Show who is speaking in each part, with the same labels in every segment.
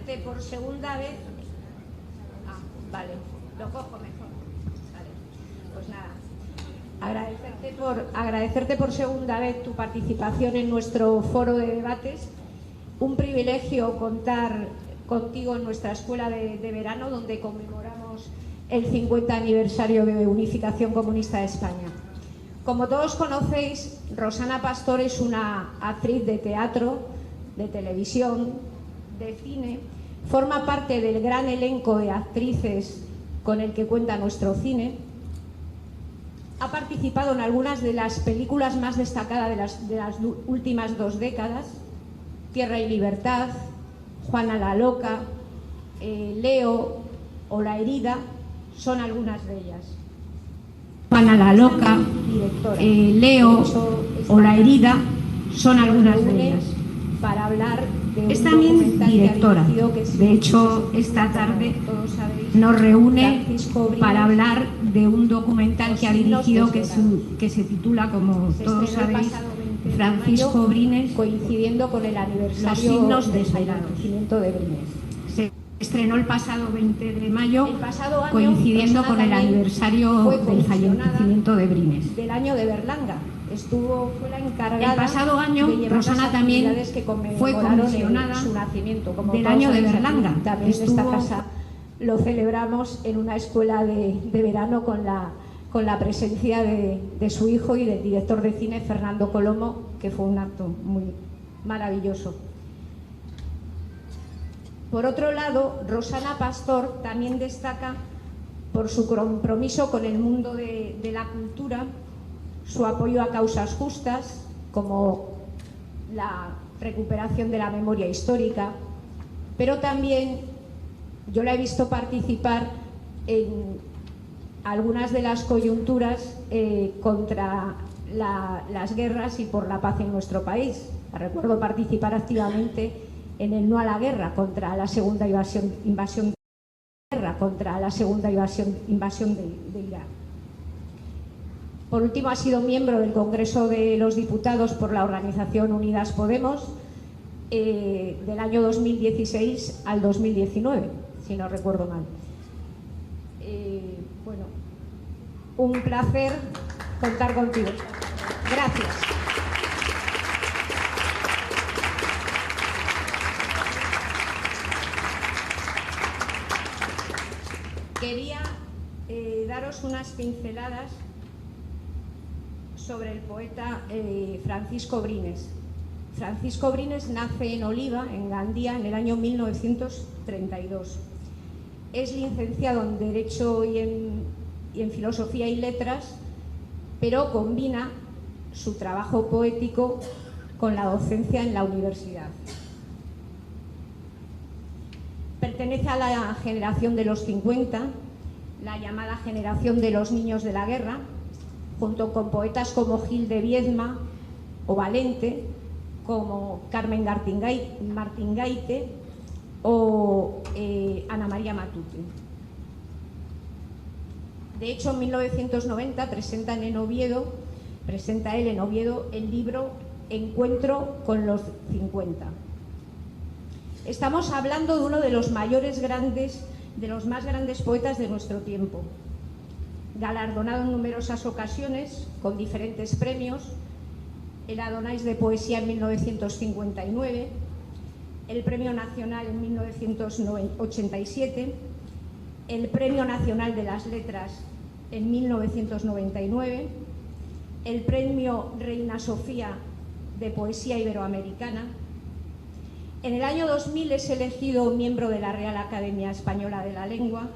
Speaker 1: agradecerte por segunda vez. Ah, vale, lo cojo mejor. Vale, pues nada. Agradecerte por segunda vez tu participación en nuestro foro de debates. Un privilegio contar contigo en nuestra escuela de verano, donde conmemoramos el 50 aniversario de Unificación Comunista de España. Como todos conocéis, Rosana Pastor es una actriz de teatro, de televisión, de cine. Forma parte del gran elenco de actrices con el que cuenta nuestro cine. Ha participado en algunas de las películas más destacadas de las últimas 2 décadas: Tierra y Libertad, Juana la Loca, Leo o La Herida son algunas de ellas. Juana la Loca, Leo o La Herida son algunas de ellas. Para hablar de es también directora. De hecho, esta tarde nos reúne para hablar de un documental que ha dirigido que se titula, como todos sabéis, Francisco Brines, coincidiendo con el aniversario Los signos desvelados. De Brines. Se estrenó el pasado 20 de mayo, coincidiendo con el aniversario del fallecimiento de Brines. Del año de Berlanga. Fue la encargada. El pasado año, Rosana también fue comisionada su nacimiento, como del año de Berlanga. También en esta casa lo celebramos en una escuela de verano con la presencia de su hijo y del director de cine, Fernando Colomo, que fue un acto muy maravilloso. Por otro lado, Rosana Pastor también destaca por su compromiso con el mundo de la cultura, su apoyo a causas justas, como la recuperación de la memoria histórica, pero también yo la he visto participar en algunas de las coyunturas contra las guerras y por la paz en nuestro país. La recuerdo participar activamente en el No a la Guerra contra la segunda invasión de Irak. Por último, ha sido miembro del Congreso de los Diputados por la organización Unidas Podemos del año 2016 al 2019, si no recuerdo mal. Bueno, un placer contar contigo. Gracias. Quería daros unas pinceladas sobre el poeta Francisco Brines. Francisco Brines nace en Oliva, en Gandía, en el año 1932. Es licenciado en Derecho y en Filosofía y Letras, pero combina su trabajo poético con la docencia en la universidad. Pertenece a la generación de los 50, la llamada generación de los niños de la guerra, junto con poetas como Gil de Viedma o Valente, como Carmen Martín-Gaite o Ana María Matute. De hecho, en 1990 presenta él en Oviedo el libro Encuentro con los 50. Estamos hablando de uno de los más grandes poetas de nuestro tiempo, galardonado en numerosas ocasiones con diferentes premios: el Adonais de Poesía en 1959, el Premio Nacional en 1987, el Premio Nacional de las Letras en 1999, el Premio Reina Sofía de Poesía Iberoamericana. En el año 2000 es elegido miembro de la Real Academia Española de la Lengua,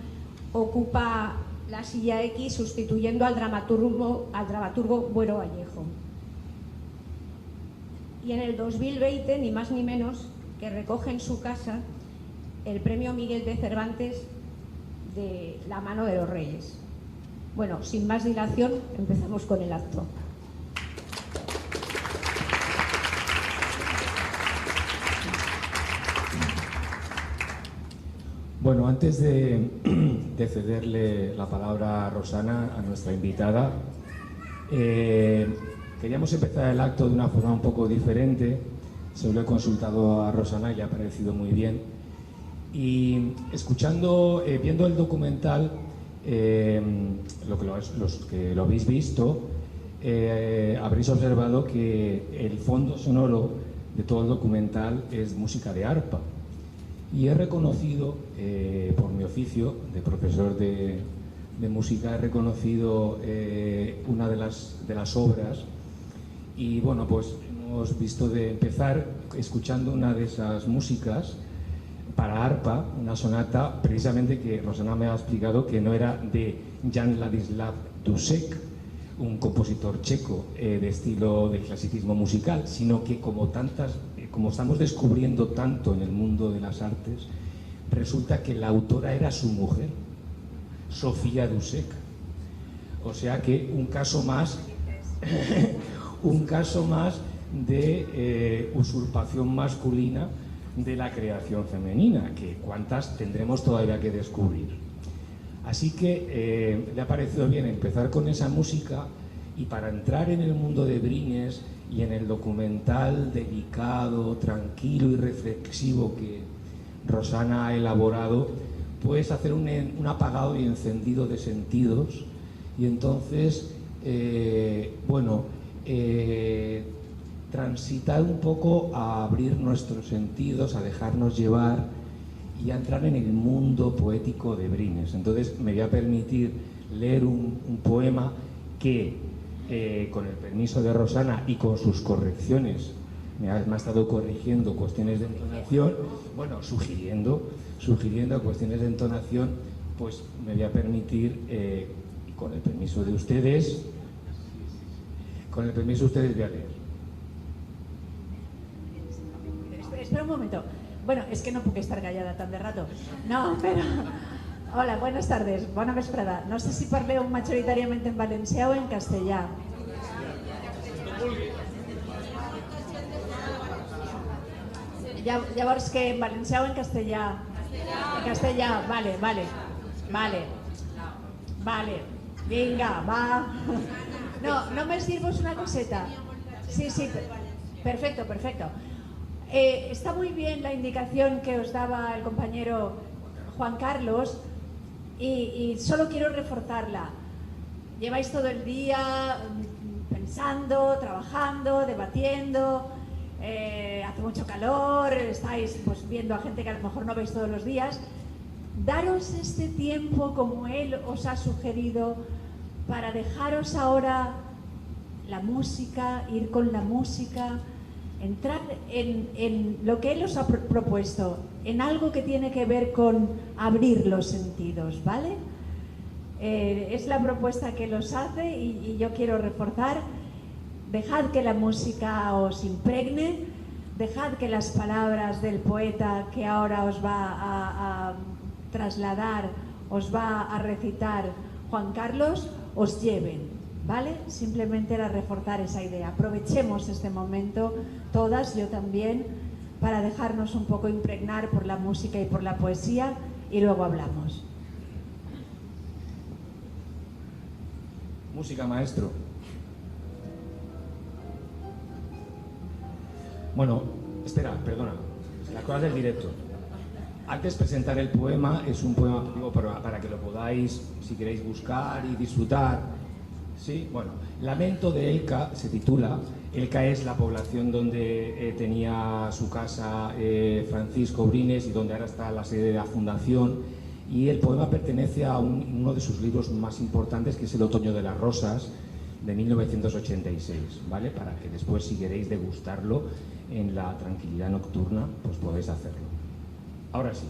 Speaker 1: ocupa la silla X sustituyendo al dramaturgo Buero Vallejo. Y en el 2020, ni más ni menos, que recoge en su casa el Premio Miguel de Cervantes de la mano de los Reyes. Bueno, sin más dilación, empezamos con el acto.
Speaker 2: Bueno, antes de cederle la palabra a Rosana, a nuestra invitada, queríamos empezar el acto de una forma un poco diferente. Se lo he consultado a Rosana y le ha parecido muy bien. Y escuchando, viendo el documental, los que lo habéis visto, habréis observado que el fondo sonoro de todo el documental es música de arpa. Y he reconocido, por mi oficio de profesor de música, he reconocido una de las obras. Y bueno, pues hemos visto de empezar escuchando una de esas músicas para arpa, una sonata precisamente que Rosana me ha explicado que no era de Jan Ladislav Dušek, un compositor checo de estilo de clasicismo musical, sino que como estamos descubriendo tanto en el mundo de las artes, resulta que la autora era su mujer, Sofía Dušek. O sea que un caso más de usurpación masculina de la creación femenina, que cuántas tendremos todavía que descubrir. Así que le ha parecido bien empezar con esa música, y para entrar en el mundo de Brines y en el documental delicado, tranquilo y reflexivo que Rosana ha elaborado, pues hacer un apagado y encendido de sentidos, y entonces transitar un poco a abrir nuestros sentidos, a dejarnos llevar y a entrar en el mundo poético de Brines. Entonces me voy a permitir leer un poema que, con el permiso de Rosana y con sus correcciones, me ha estado corrigiendo cuestiones de entonación, bueno, sugiriendo cuestiones de entonación, pues me voy a permitir, con el permiso de ustedes, voy a leer.
Speaker 3: Espera un momento. Bueno, és que no puc estar callada tant de rato. No, però... Hola, buenas tardes, bona vesprada. No sé si parleu majoritàriament en valencià o en castellà. Llavors, que en valencià o en castellà? En castellà, vale. Vinga, va. No, només dir-vos una coseta. Sí, perfecto. Está muy bien la indicación que os daba el compañero Juan Carlos y solo quiero reforzarla. Lleváis todo el día pensando, trabajando, debatiendo, hace mucho calor, estáis pues viendo a gente que a lo mejor no veis todos los días. Daros este tiempo como él os ha sugerido para dejaros ahora la música, ir con la música, entrar en lo que él os ha propuesto, en algo que tiene que ver con abrir los sentidos, ¿vale? Es la propuesta que los hace y yo quiero reforzar. Dejad que la música os impregne, dejad que las palabras del poeta que ahora os va a trasladar, os va a recitar Juan Carlos, os lleven, ¿vale? Simplemente era reforzar esa idea. Aprovechemos este momento, todas, yo también, para dejarnos un poco impregnar por la música y por la poesía, y luego hablamos.
Speaker 2: Música, maestro. Bueno, espera, perdona, las cosas del directo. Antes presentar el poema, es un poema digo, para que lo podáis, si queréis, buscar y disfrutar. Sí, bueno, Lamento de Elca se titula. Elca es la población donde tenía su casa Francisco Brines y donde ahora está la sede de la fundación. Y el poema pertenece a uno de sus libros más importantes, que es El otoño de las rosas, de 1986, ¿vale? Para que después, si queréis degustarlo en la tranquilidad nocturna, pues podéis hacerlo. Ahora sí.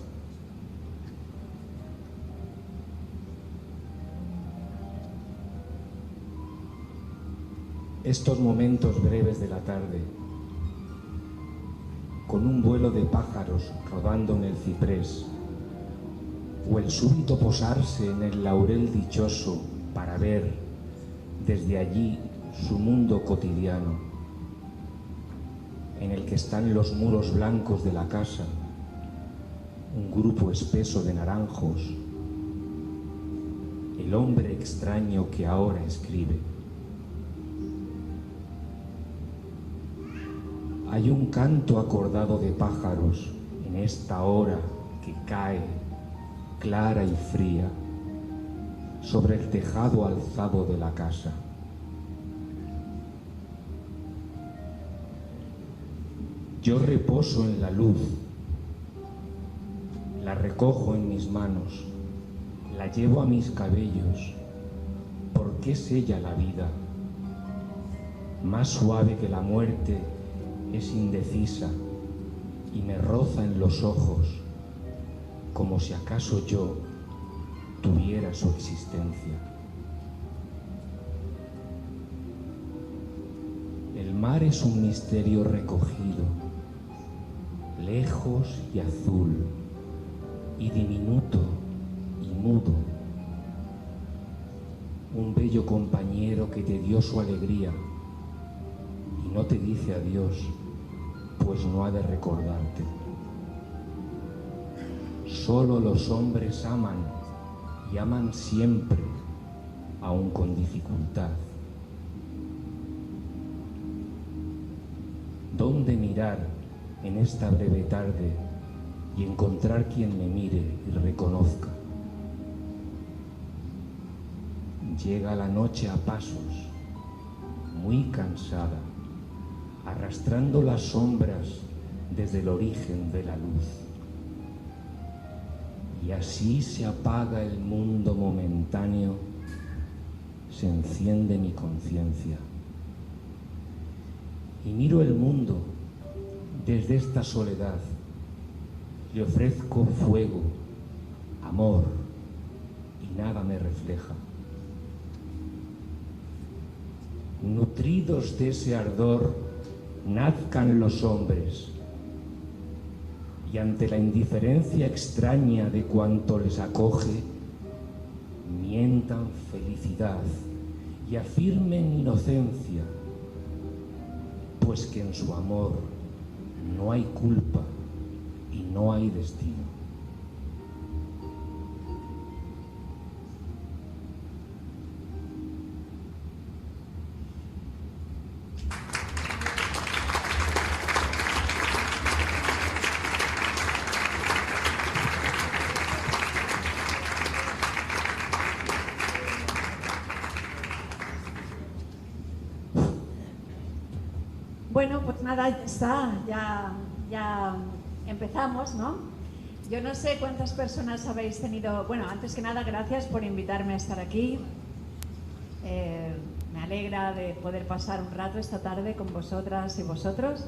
Speaker 2: Estos momentos breves de la tarde, con un vuelo de pájaros rodando en el ciprés, o el súbito posarse en el laurel dichoso para ver desde allí su mundo cotidiano, en el que están los muros blancos de la casa, un grupo espeso de naranjos, el hombre extraño que ahora escribe. Hay un canto acordado de pájaros en esta hora que cae, clara y fría, sobre el tejado alzado de la casa. Yo reposo en la luz, la recojo en mis manos, la llevo a mis cabellos, porque es ella la vida. Más suave que la muerte, es indecisa y me roza en los ojos, como si acaso yo tuviera su existencia. El mar es un misterio recogido, lejos y azul, y diminuto y mudo. Un bello compañero que te dio su alegría y no te dice adiós, pues no ha de recordarte. Solo los hombres aman y aman siempre, aun con dificultad. ¿Dónde mirar en esta breve tarde y encontrar quien me mire y reconozca? Llega la noche a pasos, muy cansada, arrastrando las sombras desde el origen de la luz. Y así se apaga el mundo momentáneo, se enciende mi conciencia. Y miro el mundo desde esta soledad, le ofrezco fuego, amor, y nada me refleja. Nutridos de ese ardor, nazcan los hombres, y ante la indiferencia extraña de cuanto les acoge, mientan felicidad y afirmen inocencia, pues que en su amor no hay culpa y no hay destino.
Speaker 3: Bueno, pues nada, ya está, ya empezamos, ¿no? Yo no sé cuántas personas habéis tenido... Bueno, antes que nada, gracias por invitarme a estar aquí. Me alegra de poder pasar un rato esta tarde con vosotras y vosotros.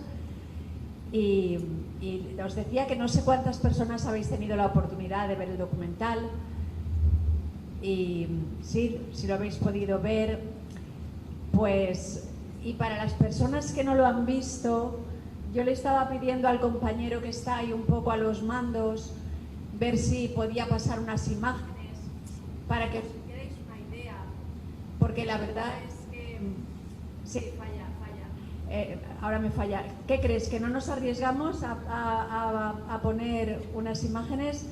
Speaker 3: Y os decía que no sé cuántas personas habéis tenido la oportunidad de ver el documental. Y sí, si lo habéis podido ver, pues... Y para las personas que no lo han visto, yo le estaba pidiendo al compañero que está ahí un poco a los mandos, ver si podía pasar unas imágenes para que os hicierais una idea, porque la verdad es que... Sí, falla. Ahora me falla. ¿Qué crees? ¿Que no nos arriesgamos a poner unas imágenes?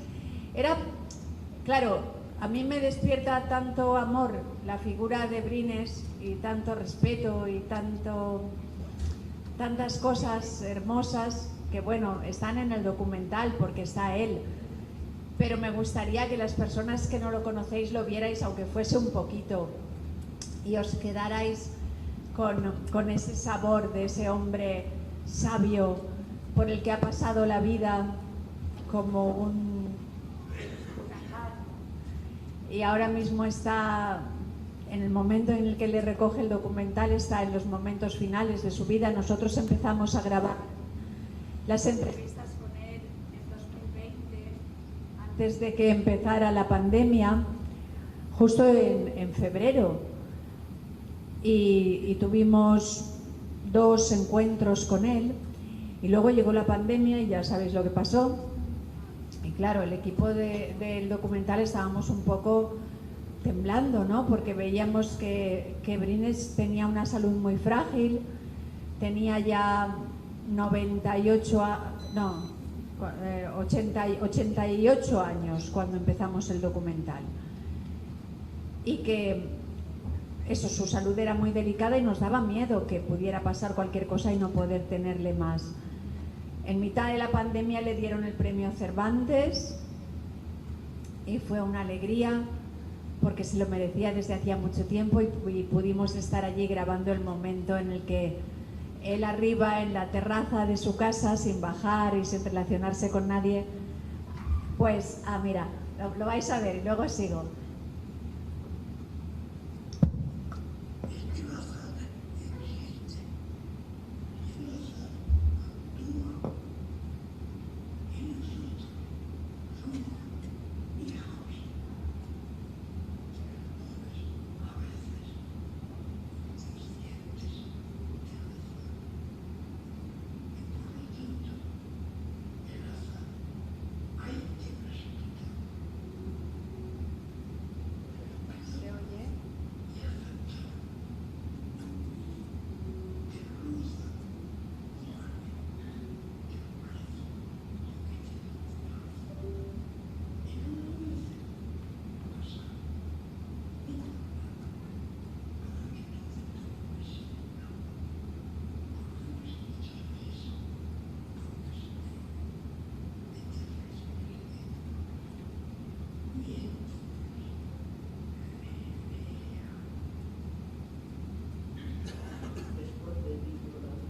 Speaker 3: Claro, a mí me despierta tanto amor la figura de Brines y tanto respeto y tantas cosas hermosas que, bueno, están en el documental porque está él. Pero me gustaría que las personas que no lo conocéis lo vierais, aunque fuese un poquito, y os quedarais con ese sabor de ese hombre sabio por el que ha pasado la vida como un... Y ahora mismo está en el momento en el que le recoge el documental, está en los momentos finales de su vida. Nosotros empezamos a grabar las entrevistas con él en 2020, antes de que empezara la pandemia, justo en febrero. Y tuvimos 2 encuentros con él, y luego llegó la pandemia y ya sabéis lo que pasó. Y claro, el equipo del documental estábamos un poco temblando, ¿no? Porque veíamos que Brines tenía una salud muy frágil, tenía ya 88 años cuando empezamos el documental. Y que eso, su salud era muy delicada y nos daba miedo que pudiera pasar cualquier cosa y no poder tenerle más En mitad de la pandemia le dieron el premio Cervantes y fue una alegría porque se lo merecía desde hacía mucho tiempo y pudimos estar allí grabando el momento en el que él arriba en la terraza de su casa, sin bajar y sin relacionarse con nadie, pues, mira, lo vais a ver y luego sigo.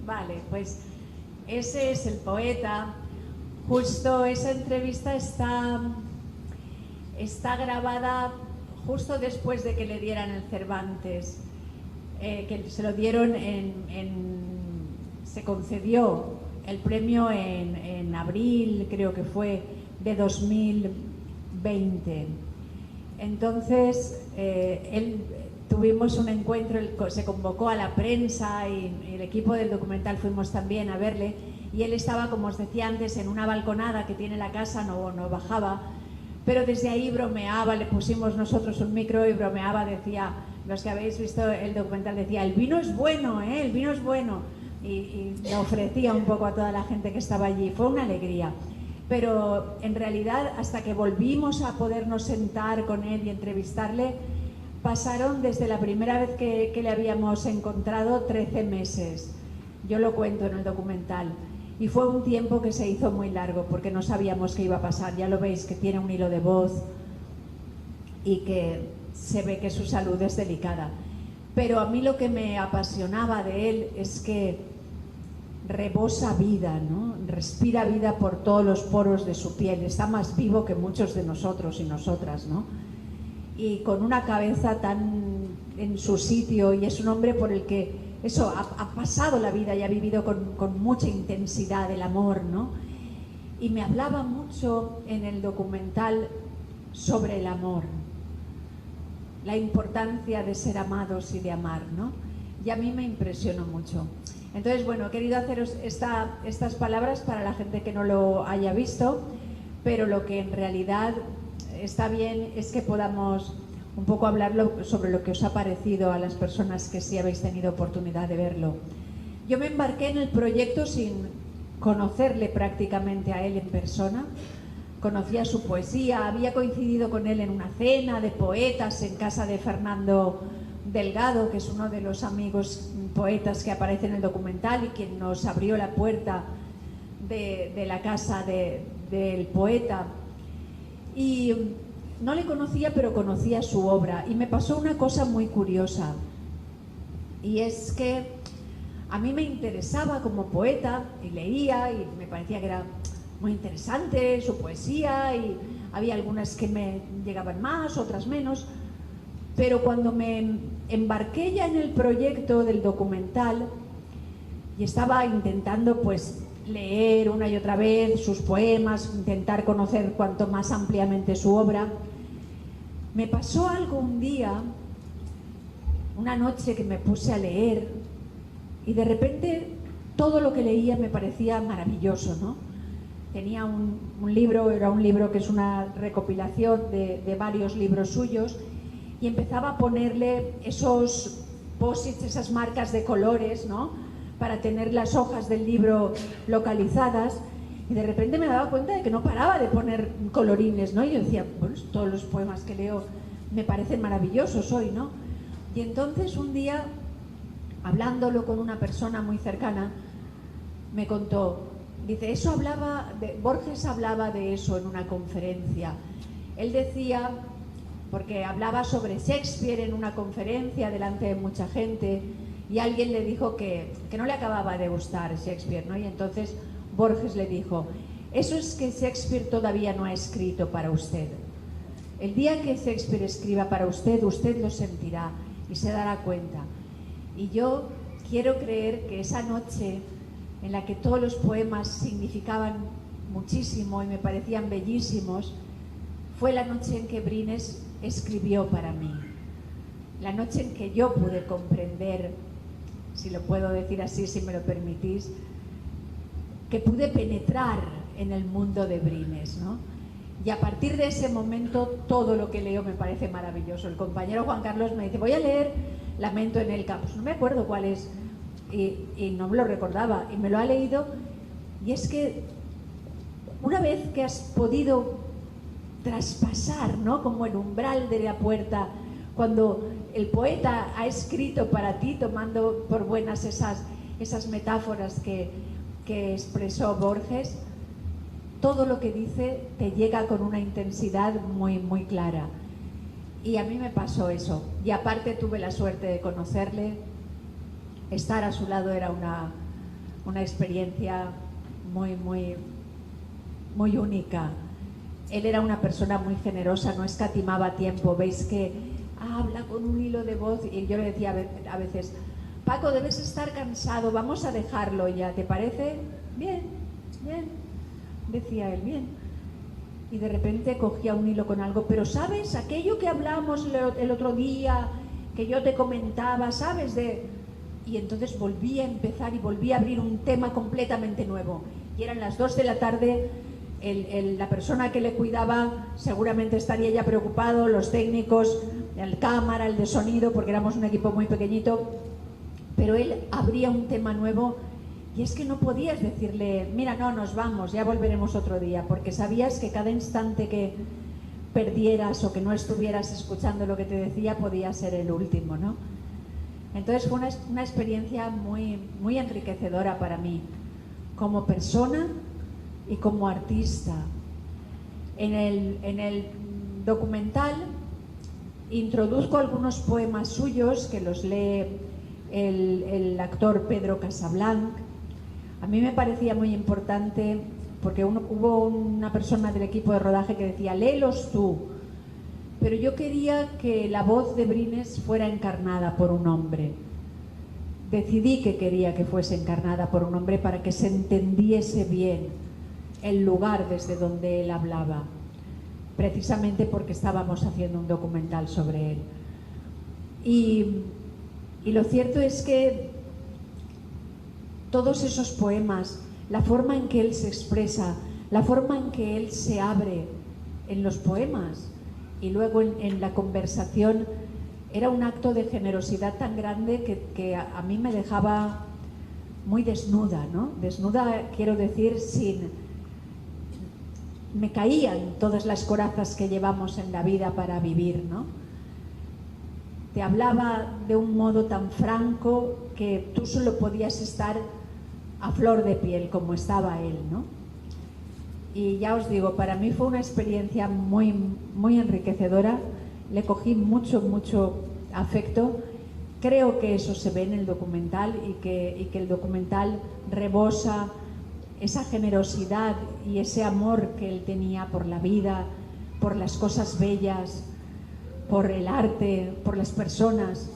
Speaker 3: Vale, pues ese es el poeta. Justo esa entrevista está grabada justo después de que le dieran el Cervantes, que se lo dieron se concedió el premio en abril, creo que fue, de 2020. Entonces, tuvimos un encuentro, se convocó a la prensa y el equipo del documental fuimos también a verle y él estaba, como os decía antes, en una balconada que tiene la casa, no bajaba, pero desde ahí bromeaba, le pusimos nosotros un micro y bromeaba, decía, los que habéis visto el documental, decía, el vino es bueno, el vino es bueno, y le ofrecía un poco a toda la gente que estaba allí, fue una alegría. Pero en realidad, hasta que volvimos a podernos sentar con él y entrevistarle, pasaron desde la primera vez que le habíamos encontrado 13 meses. Yo lo cuento en el documental. Y fue un tiempo que se hizo muy largo porque no sabíamos qué iba a pasar. Ya lo veis que tiene un hilo de voz y que se ve que su salud es delicada. Pero a mí lo que me apasionaba de él es que rebosa vida, ¿no? Respira vida por todos los poros de su piel. Está más vivo que muchos de nosotros y nosotras, ¿no? Y con una cabeza tan en su sitio, y es un hombre por el que eso ha pasado la vida y ha vivido con mucha intensidad el amor, ¿no? Y me hablaba mucho en el documental sobre el amor, la importancia de ser amados y de amar, ¿no? Y a mí me impresionó mucho. Entonces, bueno, he querido haceros estas palabras para la gente que no lo haya visto, pero lo que en realidad está bien es que podamos un poco hablarlo sobre lo que os ha parecido a las personas que sí habéis tenido oportunidad de verlo. Yo me embarqué en el proyecto sin conocerle prácticamente a él en persona. Conocía su poesía, había coincidido con él en una cena de poetas en casa de Fernando Delgado, que es uno de los amigos poetas que aparece en el documental y quien nos abrió la puerta de la casa del poeta. Y no le conocía, pero conocía su obra. Y me pasó una cosa muy curiosa. Y es que a mí me interesaba como poeta y leía y me parecía que era muy interesante su poesía y había algunas que me llegaban más, otras menos. Pero cuando me embarqué ya en el proyecto del documental y estaba intentando pues leer una y otra vez sus poemas, intentar conocer cuanto más ampliamente su obra, me pasó algo un día, una noche que me puse a leer y de repente todo lo que leía me parecía maravilloso, ¿no? Tenía un libro, era un libro que es una recopilación de varios libros suyos y empezaba a ponerle esos posits, esas marcas de colores, ¿no? Para tener las hojas del libro localizadas y de repente me daba cuenta de que no paraba de poner colorines, ¿no? Y yo decía, bueno, todos los poemas que leo me parecen maravillosos hoy, ¿no? Y entonces un día, hablándolo con una persona muy cercana, me contó, Dice, Borges hablaba de eso en una conferencia. Él decía, porque hablaba sobre Shakespeare en una conferencia delante de mucha gente, y alguien le dijo que no le acababa de gustar Shakespeare, ¿no? Y entonces Borges le dijo, eso es que Shakespeare todavía no ha escrito para usted. El día que Shakespeare escriba para usted, usted lo sentirá y se dará cuenta. Y yo quiero creer que esa noche en la que todos los poemas significaban muchísimo y me parecían bellísimos, fue la noche en que Brines escribió para mí. La noche en que yo pude comprender, si lo puedo decir así, si me lo permitís, que pude penetrar en el mundo de Brines, ¿no? Y a partir de ese momento todo lo que leo me parece maravilloso. El compañero Juan Carlos me dice, voy a leer Lamento en el campus. No me acuerdo cuál es y no me lo recordaba y me lo ha leído. Y es que una vez que has podido traspasar, ¿no?, como el umbral de la puerta, cuando el poeta ha escrito para ti, tomando por buenas esas metáforas que expresó Borges, todo lo que dice te llega con una intensidad muy, muy clara. Y a mí me pasó eso. Y aparte tuve la suerte de conocerle. Estar a su lado era una experiencia muy, muy, muy única. Él era una persona muy generosa, no escatimaba tiempo. Veis que habla con un hilo de voz y yo le decía a veces, Paco, debes estar cansado, vamos a dejarlo ya, ¿te parece? Bien, bien, decía él, bien. Y de repente cogía un hilo con algo, pero ¿sabes? Aquello que hablamos el otro día, que yo te comentaba, ¿sabes? Y entonces volví a empezar y volví a abrir un tema completamente nuevo. Y eran las 2 de la tarde, la persona que le cuidaba seguramente estaría ya preocupado, los técnicos, el cámara, el de sonido, porque éramos un equipo muy pequeñito, pero él abría un tema nuevo. Y es que no podías decirle, mira, no, nos vamos, ya volveremos otro día, porque sabías que cada instante que perdieras o que no estuvieras escuchando lo que te decía podía ser el último, ¿no? Entonces fue una experiencia muy, muy enriquecedora para mí, como persona y como artista. En el documental introduzco algunos poemas suyos que los lee el actor Pedro Casablanc. A mí me parecía muy importante porque hubo una persona del equipo de rodaje que decía, léelos tú, pero yo quería que la voz de Brines fuera encarnada por un hombre. Decidí que quería que fuese encarnada por un hombre para que se entendiese bien el lugar desde donde él hablaba, precisamente porque estábamos haciendo un documental sobre él. Y lo cierto es que todos esos poemas, la forma en que él se expresa, la forma en que él se abre en los poemas y luego en la conversación, era un acto de generosidad tan grande que a mí me dejaba muy desnuda, ¿no? Desnuda, quiero decir, me caían todas las corazas que llevamos en la vida para vivir, ¿no? Te hablaba de un modo tan franco que tú solo podías estar a flor de piel como estaba él, ¿no? Y ya os digo, para mí fue una experiencia muy, muy enriquecedora. Le cogí mucho, mucho afecto. Creo que eso se ve en el documental y que el documental rebosa esa generosidad y ese amor que él tenía por la vida, por las cosas bellas, por el arte, por las personas.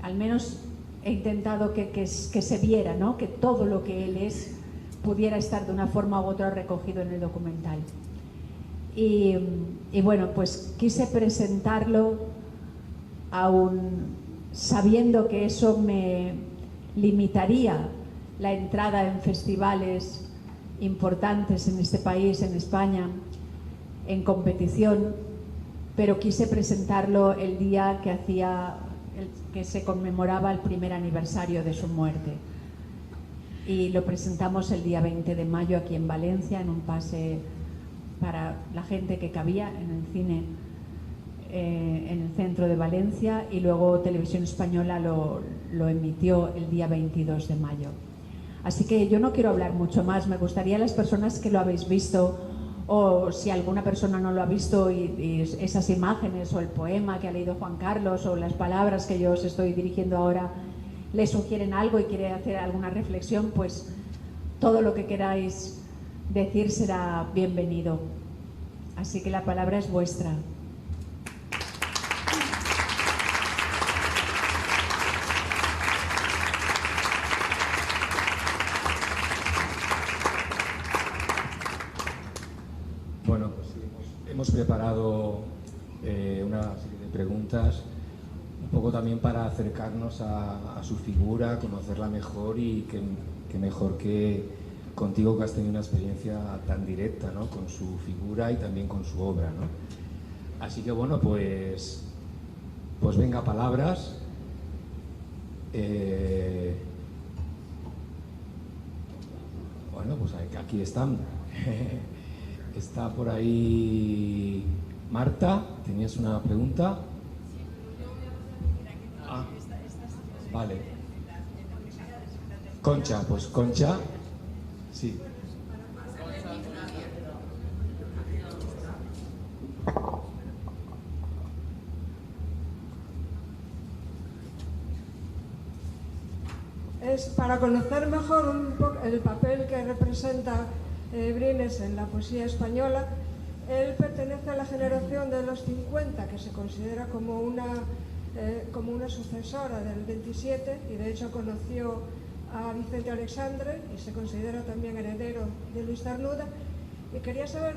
Speaker 3: Al menos he intentado que se viera, ¿no?, que todo lo que él es pudiera estar de una forma u otra recogido en el documental. Y bueno, pues quise presentarlo aún sabiendo que eso me limitaría la entrada en festivales importantes en este país, en España, en competición, pero quise presentarlo el día que se conmemoraba el primer aniversario de su muerte. Y lo presentamos el día 20 de mayo aquí en Valencia, en un pase para la gente que cabía en el cine en el centro de Valencia, y luego Televisión Española lo emitió el día 22 de mayo. Así que yo no quiero hablar mucho más, me gustaría a las personas que lo habéis visto, o si alguna persona no lo ha visto y esas imágenes o el poema que ha leído Juan Carlos o las palabras que yo os estoy dirigiendo ahora le sugieren algo y quiere hacer alguna reflexión, pues todo lo que queráis decir será bienvenido. Así que la palabra es vuestra.
Speaker 2: Bueno, pues hemos preparado una serie de preguntas, un poco también para acercarnos a su figura, conocerla mejor y que mejor que contigo, que has tenido una experiencia tan directa, ¿no?, con su figura y también con su obra, ¿no? Así que bueno, pues venga, palabras. Bueno, pues aquí están. Está por ahí Marta, ¿tenías una pregunta? Ah, vale. Concha, pues Concha, sí.
Speaker 4: Es para conocer mejor un poco el papel que representa Brines en la poesía española. Él pertenece a la generación de los 50, que se considera como una sucesora del 27, y de hecho conoció a Vicente Alexandre y se considera también heredero de Luis Cernuda. Y quería saber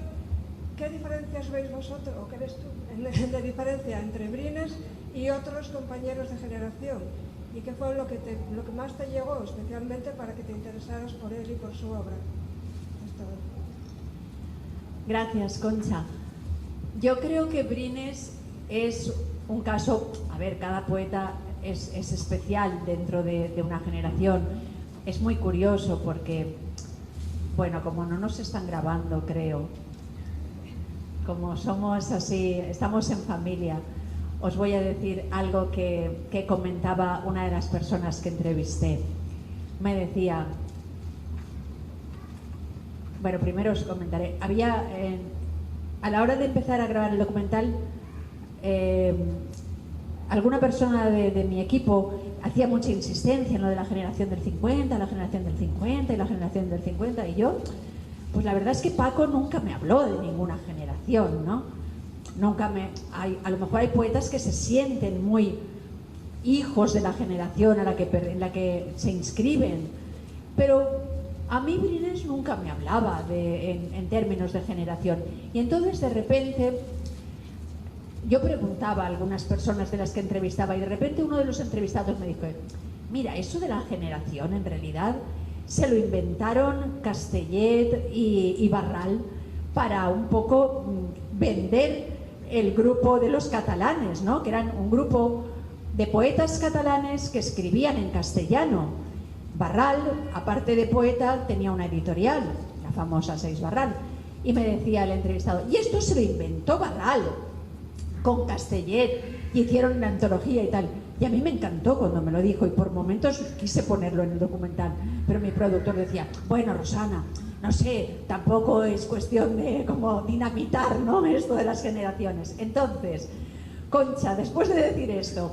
Speaker 4: qué diferencias veis vosotros, o qué ves tú, de diferencia entre Brines y otros compañeros de generación, y qué fue lo que más te llegó especialmente para que te interesaras por él y por su obra.
Speaker 3: Gracias, Concha. Yo creo que Brines es un caso, a ver, cada poeta es especial dentro de una generación. Es muy curioso porque, bueno, como no nos están grabando, creo, como somos así, estamos en familia, os voy a decir algo que comentaba una de las personas que entrevisté. Me decía... Bueno, primero os comentaré. Había, a la hora de empezar a grabar el documental, alguna persona de mi equipo hacía mucha insistencia en lo de la generación del 50, la generación del 50 y la generación del 50. Y yo, pues la verdad es que Paco nunca me habló de ninguna generación, ¿no? A lo mejor hay poetas que se sienten muy hijos de la generación en la que se inscriben, pero... A mí Brines nunca me hablaba en términos de generación, y entonces de repente yo preguntaba a algunas personas de las que entrevistaba, y de repente uno de los entrevistados me dijo: mira, eso de la generación en realidad se lo inventaron Castellet y Barral para un poco vender el grupo de los catalanes, ¿no?, que eran un grupo de poetas catalanes que escribían en castellano. Barral, aparte de poeta, tenía una editorial, la famosa Seis Barral, y me decía el entrevistado: y esto se lo inventó Barral con Castellet, y hicieron una antología y tal. Y a mí me encantó cuando me lo dijo, y por momentos quise ponerlo en el documental, pero mi productor decía: bueno, Rosana, no sé, tampoco es cuestión de como dinamitar, ¿no?, esto de las generaciones. Entonces, Concha, después de decir esto,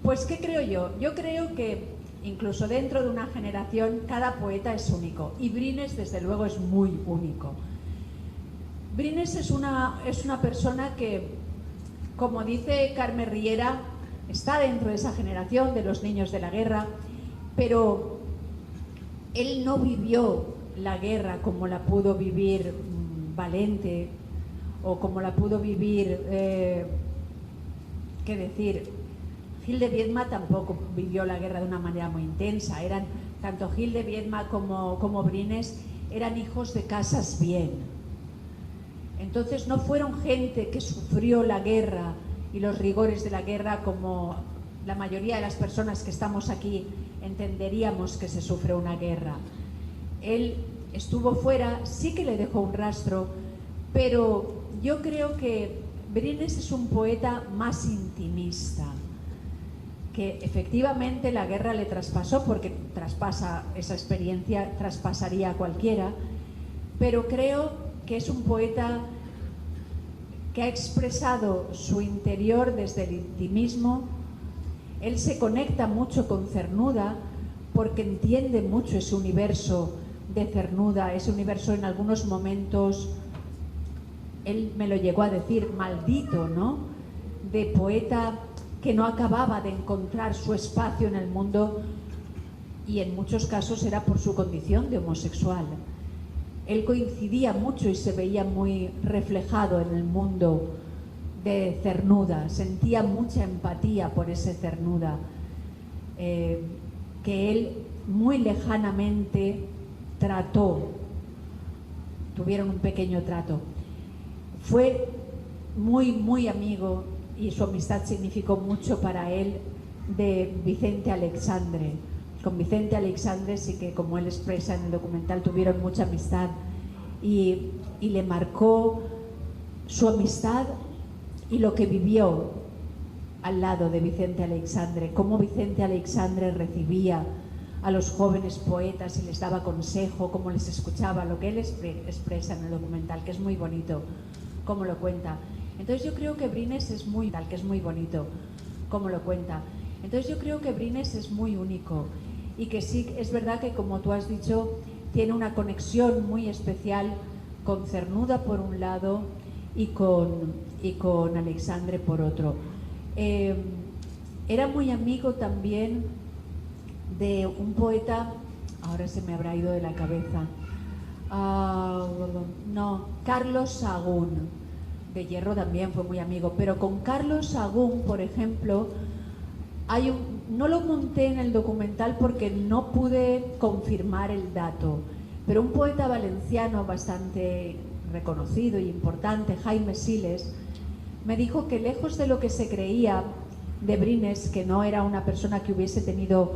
Speaker 3: pues ¿qué creo yo? Yo creo que incluso dentro de una generación, cada poeta es único, y Brines desde luego es muy único. Brines es una persona que, como dice Carmen Riera, está dentro de esa generación de los niños de la guerra, pero él no vivió la guerra como la pudo vivir Valente, o como la pudo vivir, Gil de Viedma tampoco vivió la guerra de una manera muy intensa. Tanto Gil de Viedma como Brines eran hijos de casas bien. Entonces no fueron gente que sufrió la guerra y los rigores de la guerra como la mayoría de las personas que estamos aquí entenderíamos que se sufre una guerra. Él estuvo fuera, sí que le dejó un rastro, pero yo creo que Brines es un poeta más intimista, que efectivamente la guerra le traspasó, porque traspasa esa experiencia, traspasaría a cualquiera, pero creo que es un poeta que ha expresado su interior desde el intimismo. Él se conecta mucho con Cernuda porque entiende mucho ese universo de Cernuda, ese universo en algunos momentos, él me lo llegó a decir, maldito, ¿no? De poeta que no acababa de encontrar su espacio en el mundo, y en muchos casos era por su condición de homosexual. Él coincidía mucho y se veía muy reflejado en el mundo de Cernuda, sentía mucha empatía por ese Cernuda, que él muy lejanamente trató, tuvieron un pequeño trato. Fue muy amigo, y su amistad significó mucho para él, de Vicente Aleixandre. Con Vicente Aleixandre sí que, como él expresa en el documental, tuvieron mucha amistad, y le marcó su amistad y lo que vivió al lado de Vicente Aleixandre, cómo Vicente Aleixandre recibía a los jóvenes poetas y les daba consejo, cómo les escuchaba, lo que él expresa en el documental, que es muy bonito cómo lo cuenta. Entonces yo creo que Brines es muy tal, que es muy bonito cómo lo cuenta. Entonces yo creo que Brines es muy único, y que sí, es verdad que, como tú has dicho, tiene una conexión muy especial con Cernuda por un lado y con Aleixandre por otro. Era muy amigo también de un poeta, ahora se me habrá ido de la cabeza, Carlos Sagún. De Hierro también fue muy amigo, pero con Carlos Sagún, por ejemplo, no lo monté en el documental porque no pude confirmar el dato, pero un poeta valenciano bastante reconocido y importante, Jaime Siles, me dijo que, lejos de lo que se creía de Brines, que no era una persona que hubiese tenido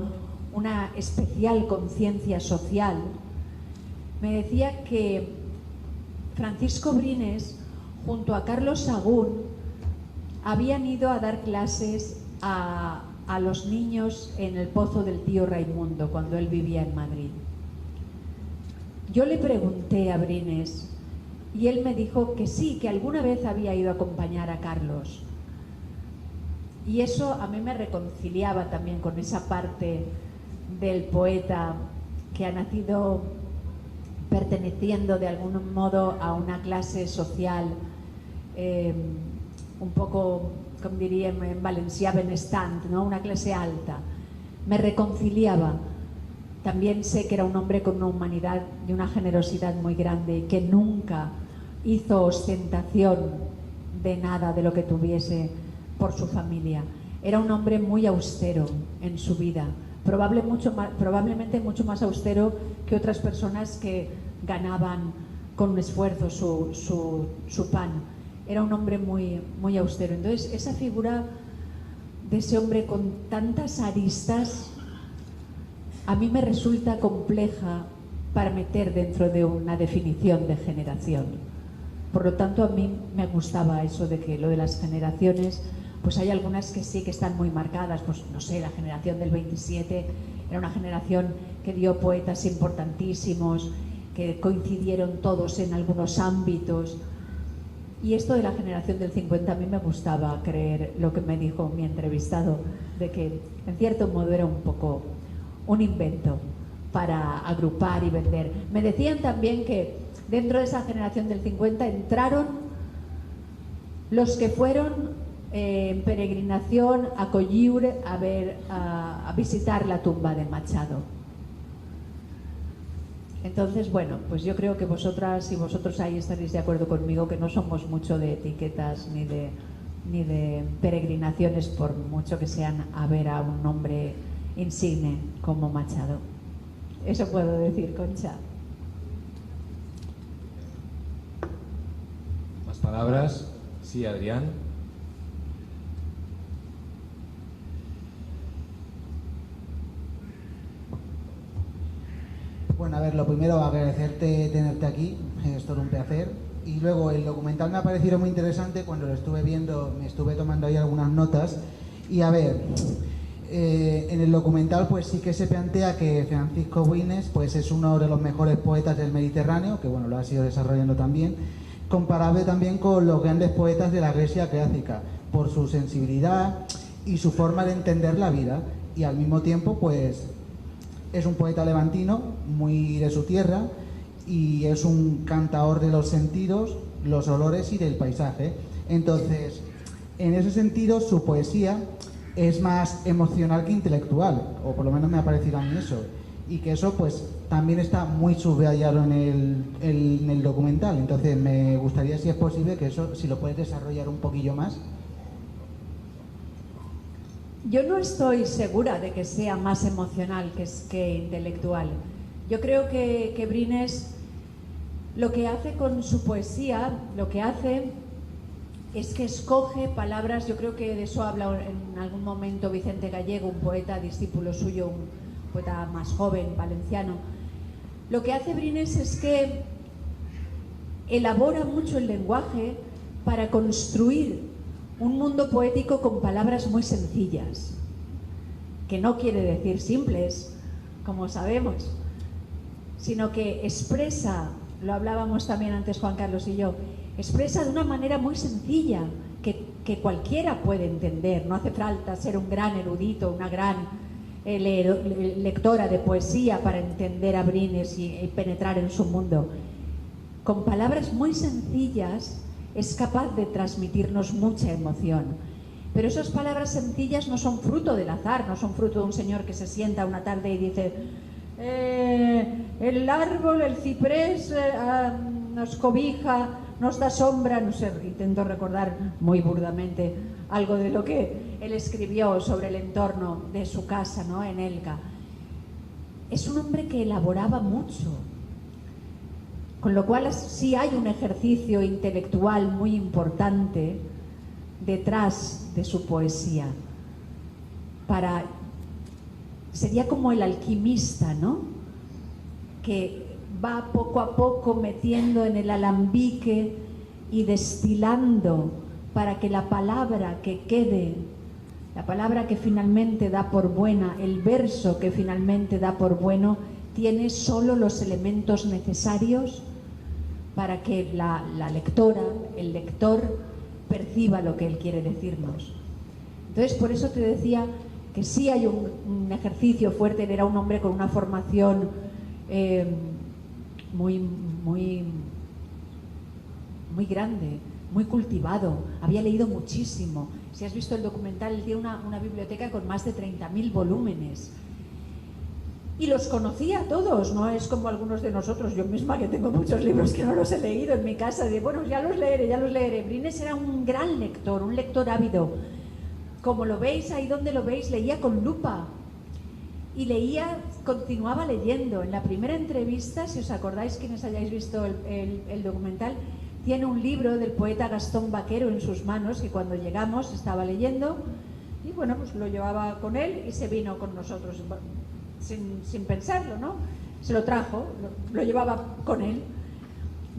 Speaker 3: una especial conciencia social, me decía que Francisco Brines, junto a Carlos Sagún, habían ido a dar clases a los niños en el Pozo del Tío Raimundo, cuando él vivía en Madrid. Yo le pregunté a Brines y él me dijo que sí, que alguna vez había ido a acompañar a Carlos. Y eso a mí me reconciliaba también con esa parte del poeta que ha nacido perteneciendo de algún modo a una clase social un poco, como diría en valencià, benestant, ¿no? Una clase alta. Me reconciliaba. También sé que era un hombre con una humanidad y una generosidad muy grande, que nunca hizo ostentación de nada de lo que tuviese por su familia. Era un hombre muy austero en su vida, probablemente mucho más austero que otras personas que ganaban con esfuerzo su pan. Era un hombre muy austero. Entonces, esa figura de ese hombre con tantas aristas a mí me resulta compleja para meter dentro de una definición de generación. Por lo tanto, a mí me gustaba eso de que lo de las generaciones, pues hay algunas que sí que están muy marcadas. Pues no sé, la generación del 27 era una generación que dio poetas importantísimos, que coincidieron todos en algunos ámbitos. Y esto de la generación del 50, a mí me gustaba creer lo que me dijo mi entrevistado, de que en cierto modo era un poco un invento para agrupar y vender. Me decían también que dentro de esa generación del 50 entraron los que fueron en peregrinación a Cotlliure a visitar la tumba de Machado. Entonces, bueno, pues yo creo que vosotras y vosotros ahí estaréis de acuerdo conmigo, que no somos mucho de etiquetas ni de peregrinaciones, por mucho que sean a ver a un hombre insigne como Machado. Eso puedo decir, Concha.
Speaker 2: ¿Más palabras? Sí, Adrián.
Speaker 5: Bueno, a ver, lo primero, agradecerte tenerte aquí, es todo un placer. Y luego, el documental me ha parecido muy interesante. Cuando lo estuve viendo, me estuve tomando ahí algunas notas. Y a ver, En el documental pues sí que se plantea que Francisco Brines pues es uno de los mejores poetas del Mediterráneo, que bueno, lo ha sido desarrollando también, comparable también con los grandes poetas de la Grecia clásica, por su sensibilidad y su forma de entender la vida, y al mismo tiempo pues es un poeta levantino, muy de su tierra, y es un cantador de los sentidos, los olores y del paisaje. Entonces, en ese sentido, su poesía es más emocional que intelectual, o por lo menos me ha parecido a mí eso, y que eso pues también está muy subrayado en el documental. Entonces me gustaría, si es posible, que eso, si lo puedes desarrollar un poquillo más.
Speaker 3: Yo no estoy segura de que sea más emocional que intelectual. Yo creo que Brines lo que hace con su poesía, lo que hace es que escoge palabras. Yo creo que de eso habla en algún momento Vicente Gallego, un poeta discípulo suyo, un poeta más joven, valenciano. Lo que hace Brines es que elabora mucho el lenguaje para construir un mundo poético con palabras muy sencillas, que no quiere decir simples, como sabemos, sino que expresa, lo hablábamos también antes Juan Carlos y yo, expresa de una manera muy sencilla, que cualquiera puede entender. No hace falta ser un gran erudito, una gran lectora de poesía para entender a Brines y penetrar en su mundo. Con palabras muy sencillas es capaz de transmitirnos mucha emoción. Pero esas palabras sencillas no son fruto del azar, no son fruto de un señor que se sienta una tarde y dice el árbol, el ciprés nos cobija, nos da sombra, no sé, intento recordar muy burdamente algo de lo que él escribió sobre el entorno de su casa, ¿no?, en Elca. Es un hombre que elaboraba mucho, con lo cual sí hay un ejercicio intelectual muy importante detrás de su poesía. Sería como el alquimista, ¿no?, que va poco a poco metiendo en el alambique y destilando para que la palabra que quede, la palabra que finalmente da por buena, el verso que finalmente da por bueno, tiene solo los elementos necesarios para que la lectora, el lector, perciba lo que él quiere decirnos. Entonces, por eso te decía que sí hay un ejercicio fuerte. Él era un hombre con una formación muy grande, muy cultivado, había leído muchísimo. Si has visto el documental, él tiene una biblioteca con más de 30.000 volúmenes. Y los conocía todos, no es como algunos de nosotros, yo misma que tengo muchos libros que no los he leído en mi casa, de bueno, ya los leeré. Brines era un gran lector, un lector ávido. Como lo veis, ahí donde lo veis, leía con lupa. Y leía, continuaba leyendo. En la primera entrevista, si os acordáis, quienes hayáis visto el documental, tiene un libro del poeta Gastón Vaquero en sus manos, que cuando llegamos estaba leyendo, y bueno, pues lo llevaba con él y se vino con nosotros sin pensarlo, ¿no? Se lo trajo, lo llevaba con él,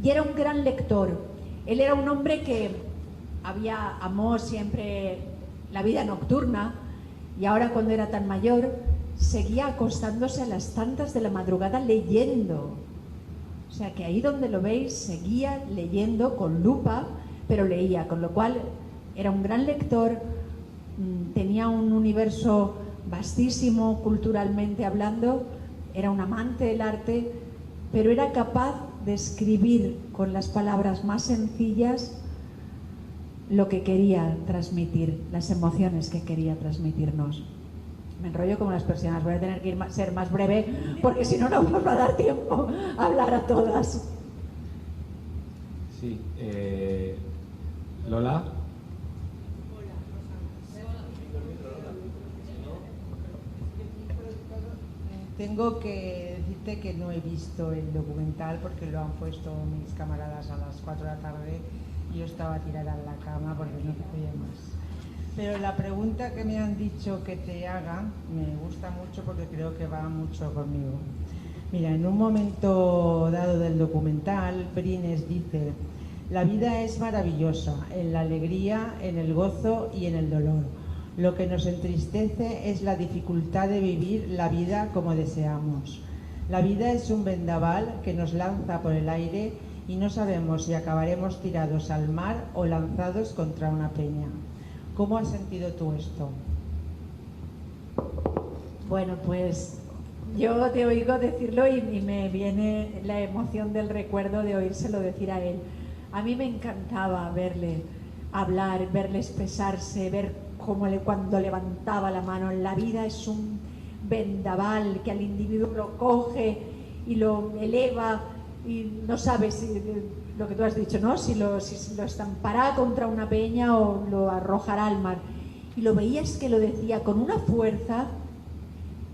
Speaker 3: y era un gran lector. Él era un hombre que amó siempre la vida nocturna, y ahora, cuando era tan mayor, seguía acostándose a las tantas de la madrugada leyendo. O sea que ahí donde lo veis, seguía leyendo con lupa, pero leía, con lo cual era un gran lector, tenía un universo vastísimo culturalmente hablando, era un amante del arte, pero era capaz de escribir con las palabras más sencillas lo que quería transmitir, las emociones que quería transmitirnos. Me enrollo como las persianas, voy a tener que ser más breve porque si no, no nos va a dar tiempo a hablar a todas.
Speaker 2: Sí, Lola.
Speaker 6: Tengo que decirte que no he visto el documental porque lo han puesto mis camaradas a las 4 de la tarde y yo estaba tirada en la cama porque no podía más. Pero la pregunta que me han dicho que te haga me gusta mucho porque creo que va mucho conmigo. Mira, en un momento dado del documental, Brines dice: la vida es maravillosa, en la alegría, en el gozo y en el dolor. Lo que nos entristece es la dificultad de vivir la vida como deseamos. La vida es un vendaval que nos lanza por el aire y no sabemos si acabaremos tirados al mar o lanzados contra una peña. ¿Cómo has sentido tú esto?
Speaker 3: Bueno, pues yo te oigo decirlo y me viene la emoción del recuerdo de oírselo decir a él. A mí me encantaba verle hablar, verle expresarse, ver cómo cuando levantaba la mano. La vida es un vendaval que al individuo lo coge y lo eleva y no sabes si, lo que tú has dicho, ¿no? Si lo estampará contra una peña o lo arrojará al mar. Y lo veías que lo decía con una fuerza.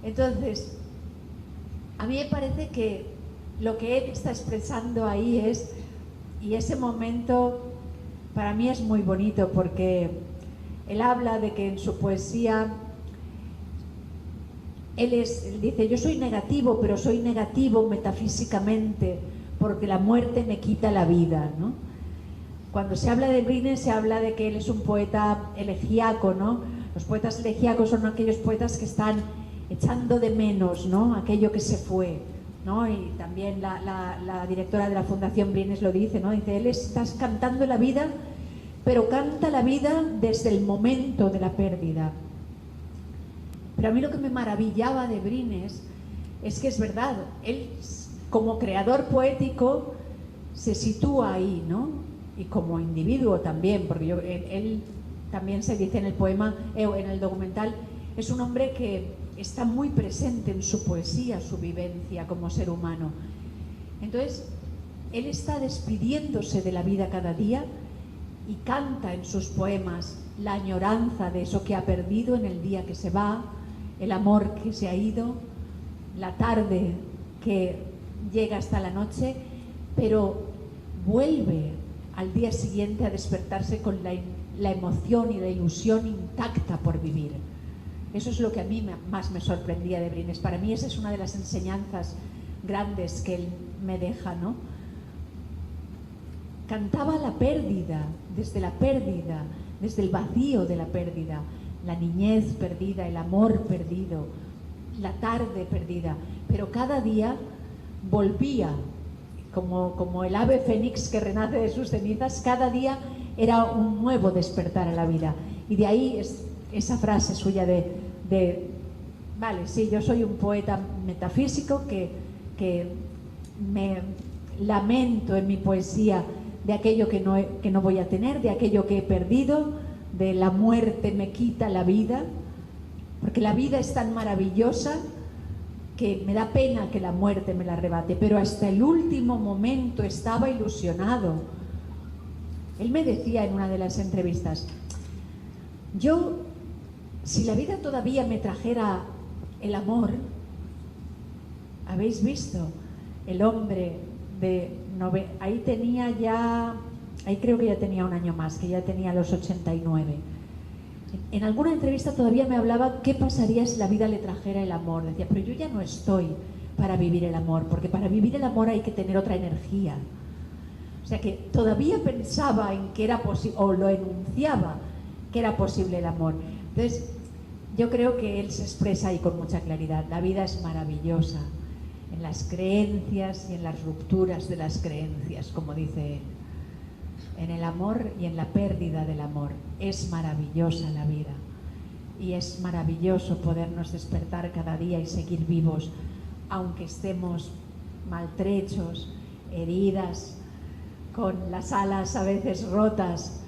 Speaker 3: Entonces, a mí me parece que lo que él está expresando ahí es, y ese momento para mí es muy bonito, porque él habla de que en su poesía él dice: yo soy negativo, pero soy negativo metafísicamente, porque la muerte me quita la vida, ¿no? Cuando se habla de Brines se habla de que él es un poeta elegíaco, ¿no? Los poetas elegíacos son aquellos poetas que están echando de menos, ¿no?, aquello que se fue, ¿no? Y también la directora de la Fundación Brines lo dice, ¿no? Dice: él está cantando la vida, pero canta la vida desde el momento de la pérdida. Pero a mí lo que me maravillaba de Brines es que es verdad, él como creador poético se sitúa ahí, ¿no? Y como individuo también, porque él también se dice en el poema, en el documental, es un hombre que está muy presente en su poesía, su vivencia como ser humano. Entonces, él está despidiéndose de la vida cada día y canta en sus poemas la añoranza de eso que ha perdido en el día que se va, el amor que se ha ido, la tarde que llega hasta la noche, pero vuelve al día siguiente a despertarse con la emoción y la ilusión intacta por vivir. Eso es lo que a mí más me sorprendía de Brines. Para mí esa es una de las enseñanzas grandes que él me deja, ¿no? Cantaba la pérdida, desde el vacío de la pérdida, la niñez perdida, el amor perdido, la tarde perdida, pero cada día volvía, como el ave fénix que renace de sus cenizas, cada día era un nuevo despertar a la vida. Y de ahí es esa frase suya de vale, sí, yo soy un poeta metafísico que me lamento en mi poesía de aquello que no voy a tener, de aquello que he perdido, de la muerte me quita la vida, porque la vida es tan maravillosa que me da pena que la muerte me la arrebate, pero hasta el último momento estaba ilusionado. Él me decía en una de las entrevistas: yo, si la vida todavía me trajera el amor, ¿habéis visto? El hombre ahí creo que ya tenía un año más, que ya tenía los 89. En alguna entrevista todavía me hablaba qué pasaría si la vida le trajera el amor. Decía: pero yo ya no estoy para vivir el amor, porque para vivir el amor hay que tener otra energía. O sea que todavía pensaba en que era posible, o lo enunciaba, que era posible el amor. Entonces, yo creo que él se expresa ahí con mucha claridad. La vida es maravillosa, en las creencias y en las rupturas de las creencias, como dice él. En el amor y en la pérdida del amor. Es maravillosa la vida. Y es maravilloso podernos despertar cada día y seguir vivos, aunque estemos maltrechos, heridas, con las alas a veces rotas.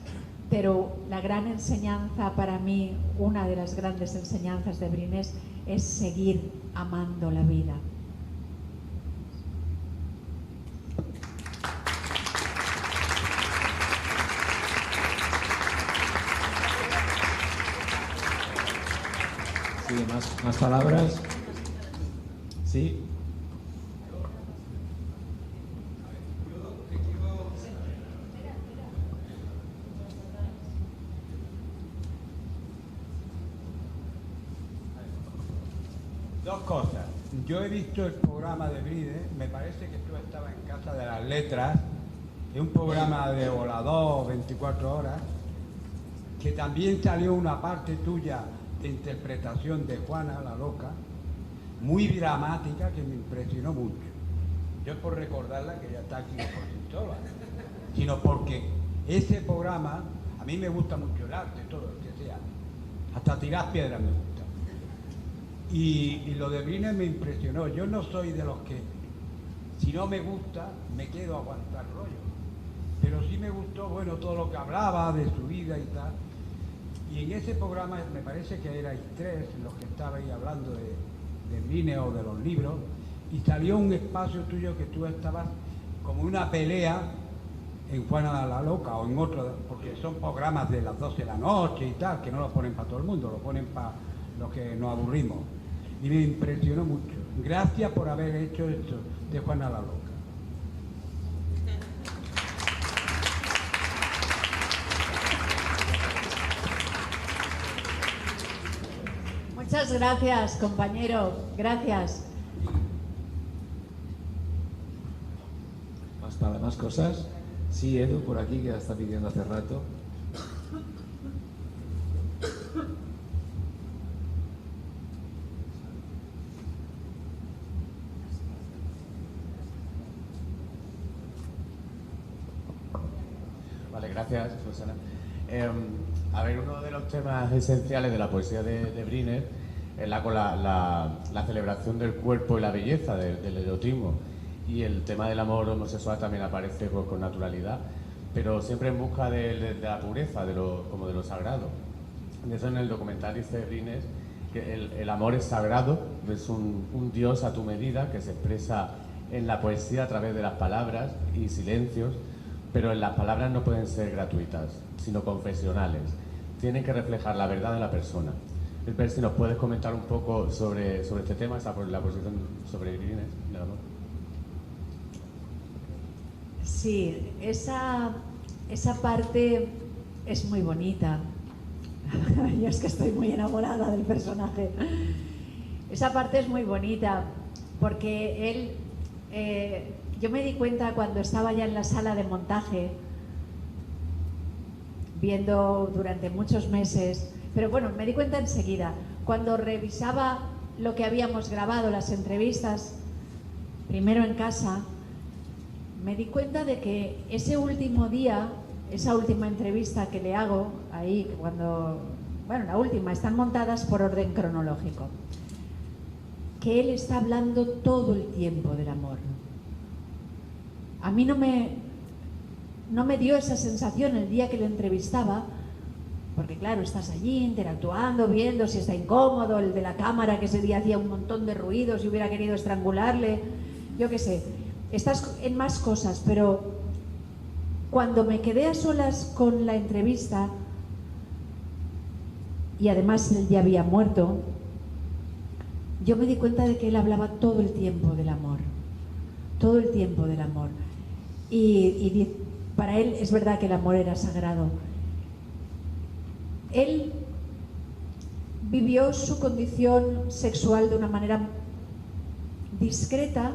Speaker 3: Pero la gran enseñanza para mí, una de las grandes enseñanzas de Brines, es seguir amando la vida.
Speaker 2: Sí, más palabras. Sí.
Speaker 7: Dos cosas. Yo he visto el programa de Brines, me parece que tú estabas en Casa de las Letras, es un programa de volador 24 horas, que también salió una parte tuya de interpretación de Juana la Loca, muy dramática, que me impresionó mucho. Yo por recordarla, que ya está aquí por sí sola, sino porque ese programa, a mí me gusta mucho el arte, todo lo que sea, hasta tirar piedras me gusta. Y lo de Brines me impresionó. Yo no soy de los que, si no me gusta, me quedo a aguantar rollo. Pero sí me gustó, bueno, todo lo que hablaba de su vida y tal. Y en ese programa, me parece que erais tres los que estabais hablando de Brines o de los libros, y salió un espacio tuyo que tú estabas como una pelea en Juana la Loca o en otro, porque son programas de las 12 de la noche y tal, que no lo ponen para todo el mundo, lo ponen para los que nos aburrimos. Y me impresionó mucho. Gracias por haber hecho esto de Juana la Loca.
Speaker 3: Muchas gracias, compañero. Gracias.
Speaker 2: ¿Para más cosas? Sí, Edu, por aquí, que la está pidiendo hace rato.
Speaker 8: Vale, gracias, Susana. A ver, uno de los temas esenciales de la poesía de Brines es la celebración del cuerpo y la belleza, del erotismo. Y el tema del amor homosexual también aparece pues, con naturalidad, pero siempre en busca de la pureza, como de lo sagrado. De eso en el documental dice Brines que el amor es sagrado, es un Dios a tu medida que se expresa en la poesía a través de las palabras y silencios, pero las palabras no pueden ser gratuitas, sino confesionales. Tienen que reflejar la verdad de la persona. Ver si nos puedes comentar un poco sobre este tema, la posición sobre Brines del amor.
Speaker 3: Sí, esa parte es muy bonita. Yo es que estoy muy enamorada del personaje. Esa parte es muy bonita porque él, yo me di cuenta cuando estaba ya en la sala de montaje, viendo durante muchos meses, pero bueno, me di cuenta enseguida, cuando revisaba lo que habíamos grabado, las entrevistas, primero en casa, me di cuenta de que ese último día, esa última entrevista que le hago, ahí la última, están montadas por orden cronológico, que él está hablando todo el tiempo del amor. A mí no me dio esa sensación el día que le entrevistaba, porque claro, estás allí interactuando, viendo si está incómodo, el de la cámara que ese día hacía un montón de ruidos y hubiera querido estrangularle, yo qué sé. Estás en más cosas, pero cuando me quedé a solas con la entrevista, y además él ya había muerto, yo me di cuenta de que él hablaba todo el tiempo del amor, todo el tiempo del amor. Y para él es verdad que el amor era sagrado. Él vivió su condición sexual de una manera discreta,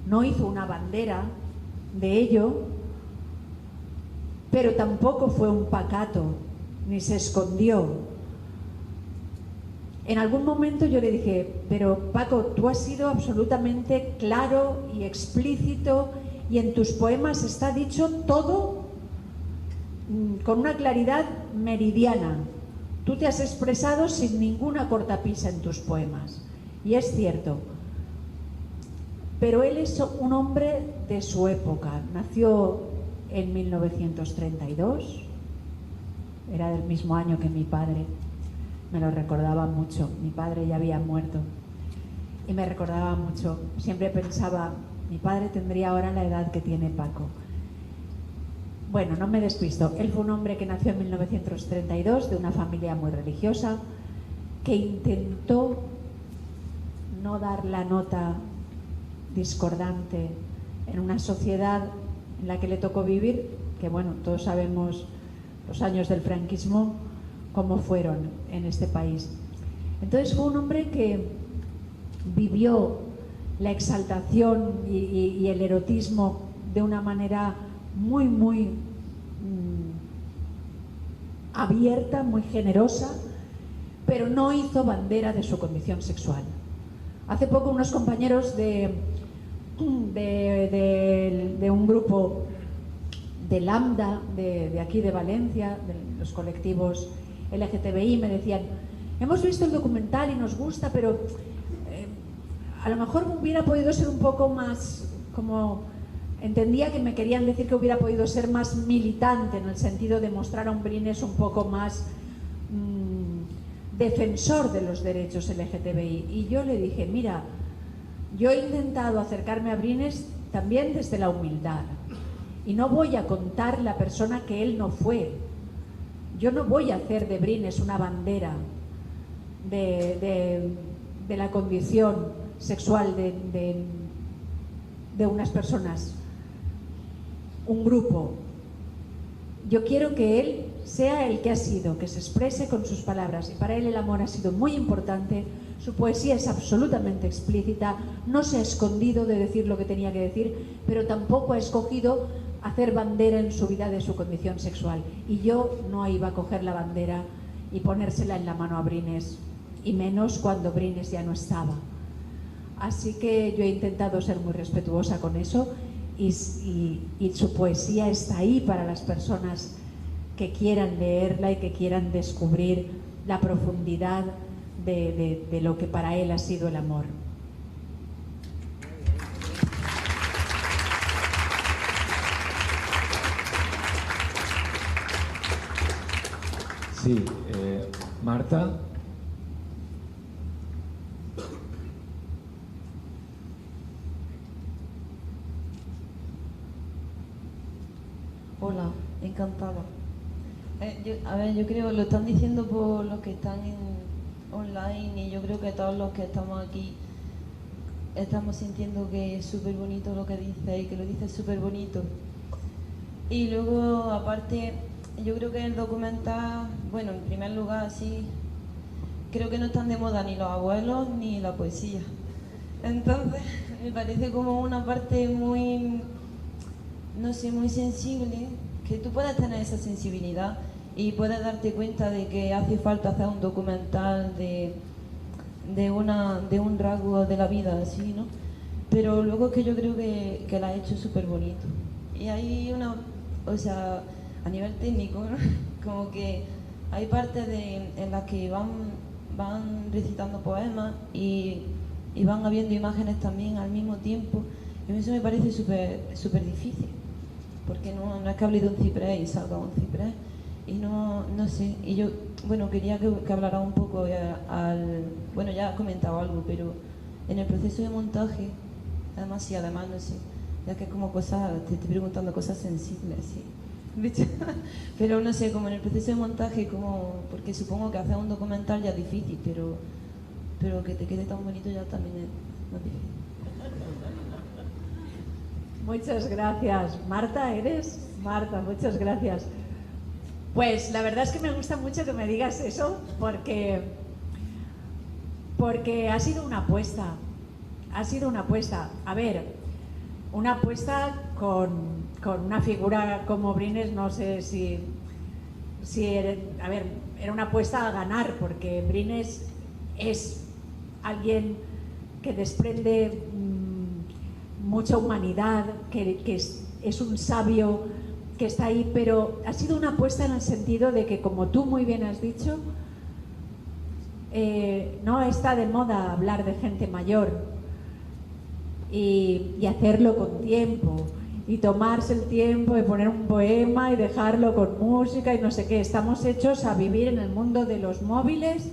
Speaker 3: no hizo una bandera de ello, pero tampoco fue un pacato, ni se escondió. En algún momento yo le dije, pero Paco, tú has sido absolutamente claro y explícito y en tus poemas está dicho todo con una claridad meridiana. Tú te has expresado sin ninguna cortapisa en tus poemas. Y es cierto. Pero él es un hombre de su época. Nació en 1932. Era del mismo año que mi padre. Me lo recordaba mucho. Mi padre ya había muerto. Y me recordaba mucho. Siempre pensaba, mi padre tendría ahora la edad que tiene Paco. Bueno, no me despisto. Él fue un hombre que nació en 1932 de una familia muy religiosa, que intentó no dar la nota discordante en una sociedad en la que le tocó vivir, que bueno, todos sabemos los años del franquismo cómo fueron en este país. Entonces fue un hombre que vivió la exaltación y el erotismo de una manera muy abierta, muy generosa, pero no hizo bandera de su condición sexual. Hace poco unos compañeros de un grupo de Lambda, de aquí de Valencia, de los colectivos LGTBI, me decían: hemos visto el documental y nos gusta, pero a lo mejor hubiera podido ser un poco más, como entendía que me querían decir que hubiera podido ser más militante, en el sentido de mostrar a un Brines un poco más defensor de los derechos LGTBI. Y yo le dije: mira, yo he intentado acercarme a Brines también desde la humildad, y no voy a contar la persona que él no fue. Yo no voy a hacer de Brines una bandera de la condición sexual de unas personas, un grupo. Yo quiero que él sea el que ha sido, que se exprese con sus palabras, y para él el amor ha sido muy importante. Su poesía es absolutamente explícita, no se ha escondido de decir lo que tenía que decir, pero tampoco ha escogido hacer bandera en su vida de su condición sexual. Y yo no iba a coger la bandera y ponérsela en la mano a Brines, y menos cuando Brines ya no estaba. Así que yo he intentado ser muy respetuosa con eso, y su poesía está ahí para las personas que quieran leerla y que quieran descubrir la profundidad de lo que para él ha sido el amor.
Speaker 2: Sí, Marta.
Speaker 9: Hola, encantada. Yo creo, lo están diciendo por los que están online, y yo creo que todos los que estamos aquí estamos sintiendo que es súper bonito lo que dice, y que lo dice súper bonito. Y luego, aparte, yo creo que el documental, bueno, en primer lugar, sí, creo que no están de moda ni los abuelos ni la poesía. Entonces, me parece como una parte muy, no sé, muy sensible, que tú puedes tener esa sensibilidad y puedes darte cuenta de que hace falta hacer un documental de un rasgo de la vida, así, ¿no? Pero luego es que yo creo que la ha hecho súper bonito. Y hay una, o sea, a nivel técnico, ¿no? Como que hay partes en las que van recitando poemas y van habiendo imágenes también al mismo tiempo, y eso me parece súper difícil, porque no es que hable de un ciprés y salga un ciprés, y no sé, y yo, bueno, quería que hablara un poco bueno, ya has comentado algo, pero en el proceso de montaje, además no sé, ya que es como cosas, te estoy preguntando cosas sensibles, sí. Pero no sé, como en el proceso de montaje, como, porque supongo que hacer un documental ya es difícil, pero que te quede tan bonito ya también es más difícil.
Speaker 3: Muchas gracias. Marta, ¿eres? Marta, muchas gracias. Pues la verdad es que me gusta mucho que me digas eso, porque ha sido una apuesta. Ha sido una apuesta. A ver, una apuesta con una figura como Brines, no sé si a ver, era una apuesta a ganar, porque Brines es alguien que desprende mucha humanidad, que es un sabio que está ahí, pero ha sido una apuesta en el sentido de que, como tú muy bien has dicho, no está de moda hablar de gente mayor y hacerlo con tiempo, y tomarse el tiempo de poner un poema y dejarlo con música y no sé qué. Estamos hechos a vivir en el mundo de los móviles,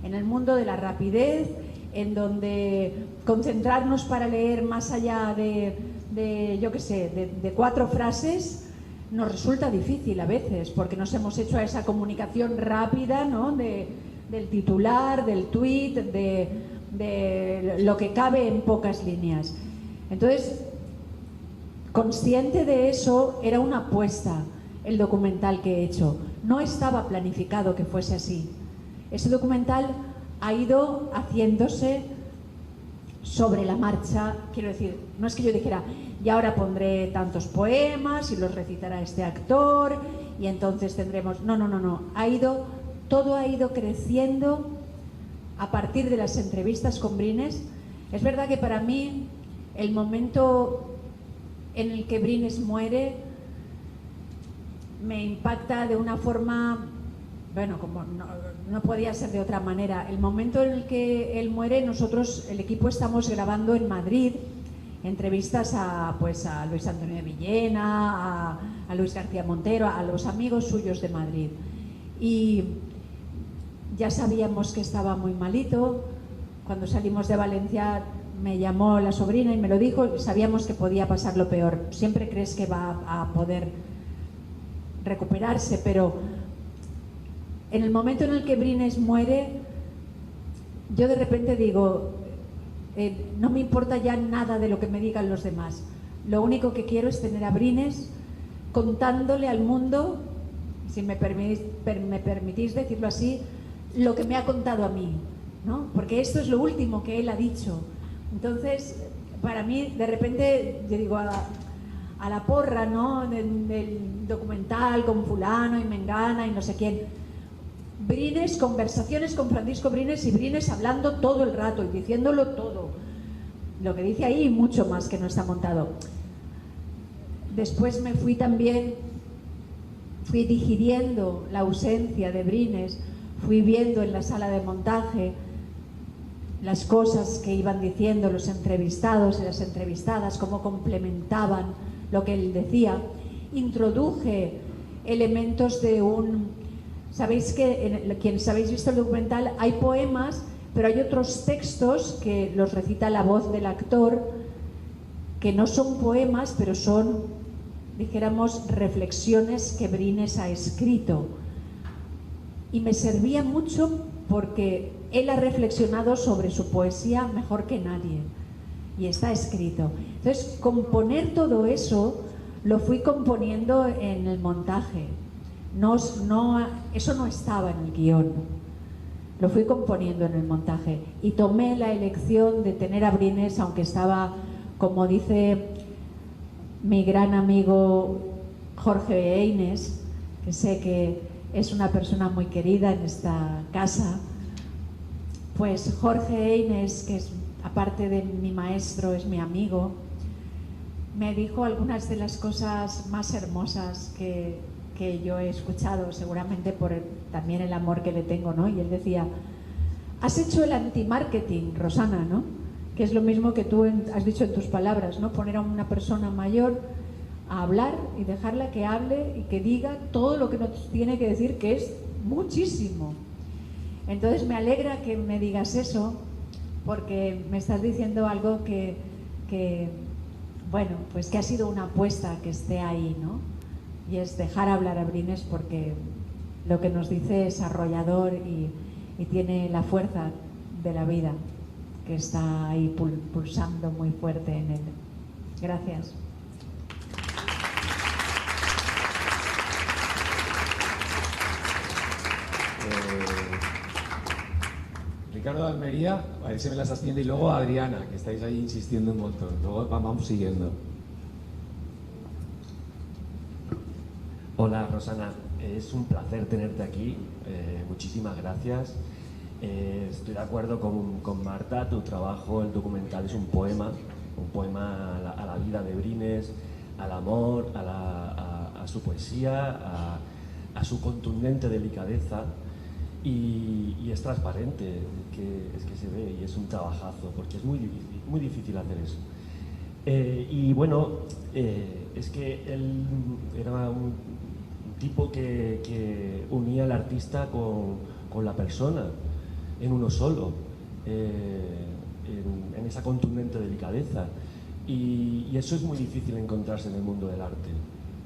Speaker 3: en el mundo de la rapidez, en donde concentrarnos para leer más allá de yo qué sé, de 4 frases nos resulta difícil a veces, porque nos hemos hecho a esa comunicación rápida, ¿no? Del titular, del tuit, de lo que cabe en pocas líneas. Entonces, consciente de eso, era una apuesta el documental que he hecho. No estaba planificado que fuese así. Ese documental ha ido haciéndose sobre la marcha. Quiero decir, no es que yo dijera, y ahora pondré tantos poemas y los recitará este actor y entonces tendremos... No, todo ha ido creciendo a partir de las entrevistas con Brines. Es verdad que para mí el momento en el que Brines muere me impacta de una forma, bueno, como no podía ser de otra manera. El momento en el que él muere, nosotros, el equipo, estamos grabando en Madrid entrevistas a Luis Antonio de Villena, a Luis García Montero, a los amigos suyos de Madrid. Y ya sabíamos que estaba muy malito. Cuando salimos de Valencia me llamó la sobrina y me lo dijo. Sabíamos que podía pasar lo peor. Siempre crees que va a poder recuperarse, pero en el momento en el que Brines muere, yo de repente digo, no me importa ya nada de lo que me digan los demás. Lo único que quiero es tener a Brines contándole al mundo, si me permitís decirlo así, lo que me ha contado a mí, ¿no? Porque esto es lo último que él ha dicho. Entonces, para mí, de repente, yo digo, a la porra, ¿no?, del documental con fulano y mengana y no sé quién. Brines, conversaciones con Francisco Brines, y Brines hablando todo el rato y diciéndolo todo. Lo que dice ahí y mucho más que no está montado. Después me fui digiriendo la ausencia de Brines, fui viendo en la sala de montaje las cosas que iban diciendo los entrevistados y las entrevistadas, cómo complementaban lo que él decía. Introduje elementos de sabéis que, quienes habéis visto el documental, hay poemas, pero hay otros textos que los recita la voz del actor, que no son poemas, pero son, dijéramos, reflexiones que Brines ha escrito. Y me servía mucho porque él ha reflexionado sobre su poesía mejor que nadie, y está escrito. Entonces, componer todo eso lo fui componiendo en el montaje. Eso no estaba en el guión, lo fui componiendo en el montaje, y tomé la elección de tener a Brines, aunque estaba, como dice mi gran amigo Jorge Eines, que sé que es una persona muy querida en esta casa, pues Jorge Eines, que es, aparte de mi maestro, es mi amigo, me dijo algunas de las cosas más hermosas que yo he escuchado, seguramente por también el amor que le tengo, ¿no? Y él decía: has hecho el anti-marketing, Rosana, ¿no? Que es lo mismo que tú has dicho en tus palabras, ¿no? Poner a una persona mayor a hablar y dejarla que hable y que diga todo lo que nos tiene que decir, que es muchísimo. Entonces me alegra que me digas eso, porque me estás diciendo algo que bueno, pues que ha sido una apuesta que esté ahí, ¿no? Y es dejar hablar a Brines, porque lo que nos dice es arrollador y tiene la fuerza de la vida que está ahí pulsando muy fuerte en él. Gracias.
Speaker 2: Ricardo de Almería, a ver si me las asciende, y luego a Adriana, que estáis ahí insistiendo un montón. Luego vamos siguiendo.
Speaker 10: Hola Rosana, es un placer tenerte aquí, muchísimas gracias. Estoy de acuerdo con Marta, tu trabajo, el documental es un poema a la vida de Brines, al amor, a su poesía, a su contundente delicadeza, y es transparente, es que se ve, y es un trabajazo, porque es muy difícil hacer eso. Y bueno, es que él era un tipo que unía al artista con la persona en uno solo, en esa contundente delicadeza, y eso es muy difícil encontrarse en el mundo del arte.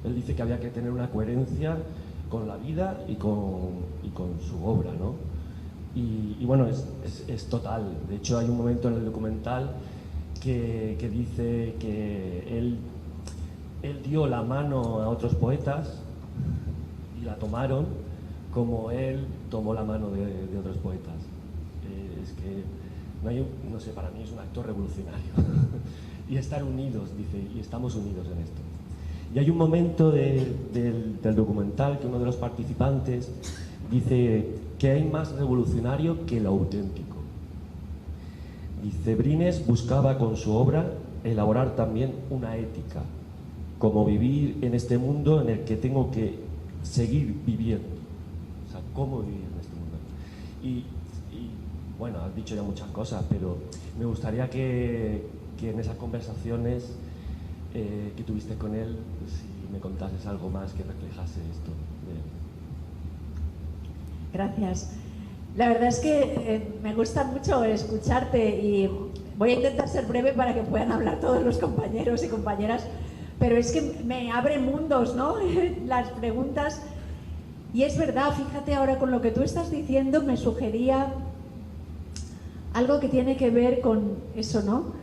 Speaker 10: Él dice que había que tener una coherencia con la vida y con su obra, ¿no? Y bueno, es total. De hecho, hay un momento en el documental que dice que él dio la mano a otros poetas y la tomaron como él tomó la mano de otros poetas. Es que no sé, para mí es un acto revolucionario. y estar unidos, dice, y estamos unidos en esto. Y hay un momento del documental que uno de los participantes dice que hay más revolucionario que lo auténtico. Dice, Brines buscaba con su obra elaborar también una ética, como vivir en este mundo en el que tengo que seguir viviendo. O sea, cómo vivir en este mundo. Y bueno, has dicho ya muchas cosas, pero me gustaría que en esas conversaciones que tuviste con él, si me contases algo más que reflejase esto.
Speaker 3: Gracias. La verdad es que me gusta mucho escucharte y voy a intentar ser breve para que puedan hablar todos los compañeros y compañeras, pero es que me abre mundos, ¿no? Las preguntas. Y es verdad, fíjate ahora con lo que tú estás diciendo, me sugería algo que tiene que ver con eso, ¿no?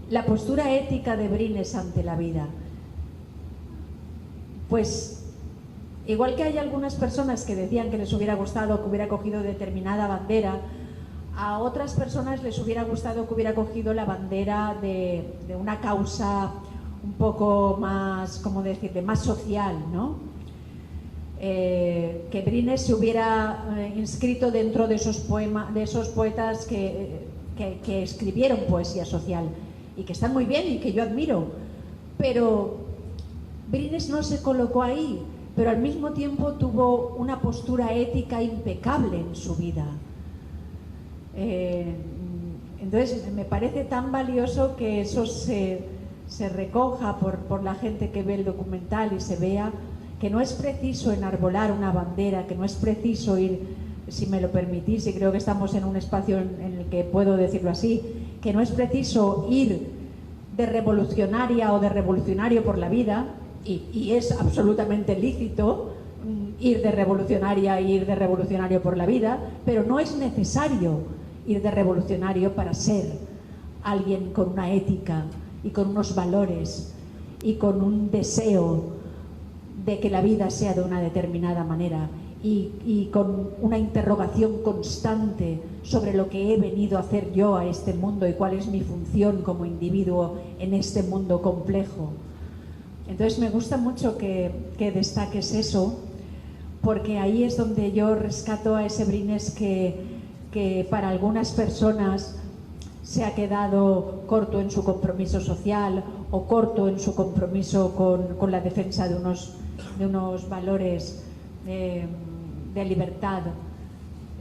Speaker 3: La postura ética de Brines ante la vida. Pues igual que hay algunas personas que decían que les hubiera gustado que hubiera cogido determinada bandera, a otras personas les hubiera gustado que hubiera cogido la bandera de una causa un poco más, ¿cómo decirte?, más social, ¿no? Que Brines se hubiera inscrito dentro de esos poetas que escribieron poesía social y que están muy bien y que yo admiro, pero Brines no se colocó ahí, pero al mismo tiempo tuvo una postura ética impecable en su vida. Entonces me parece tan valioso que eso se recoja por la gente que ve el documental y se vea que no es preciso enarbolar una bandera, que no es preciso ir, si me lo permitís, y creo que estamos en un espacio en el que puedo decirlo así, que no es preciso ir de revolucionaria o de revolucionario por la vida, y es absolutamente lícito ir de revolucionaria e ir de revolucionario por la vida, pero no es necesario ir de revolucionario para ser alguien con una ética y con unos valores y con un deseo de que la vida sea de una determinada manera y con una interrogación constante sobre lo que he venido a hacer yo a este mundo y cuál es mi función como individuo en este mundo complejo. Entonces me gusta mucho que destaques eso, porque ahí es donde yo rescato a ese Brines que para algunas personas se ha quedado corto en su compromiso social o corto en su compromiso con la defensa de unos valores de libertad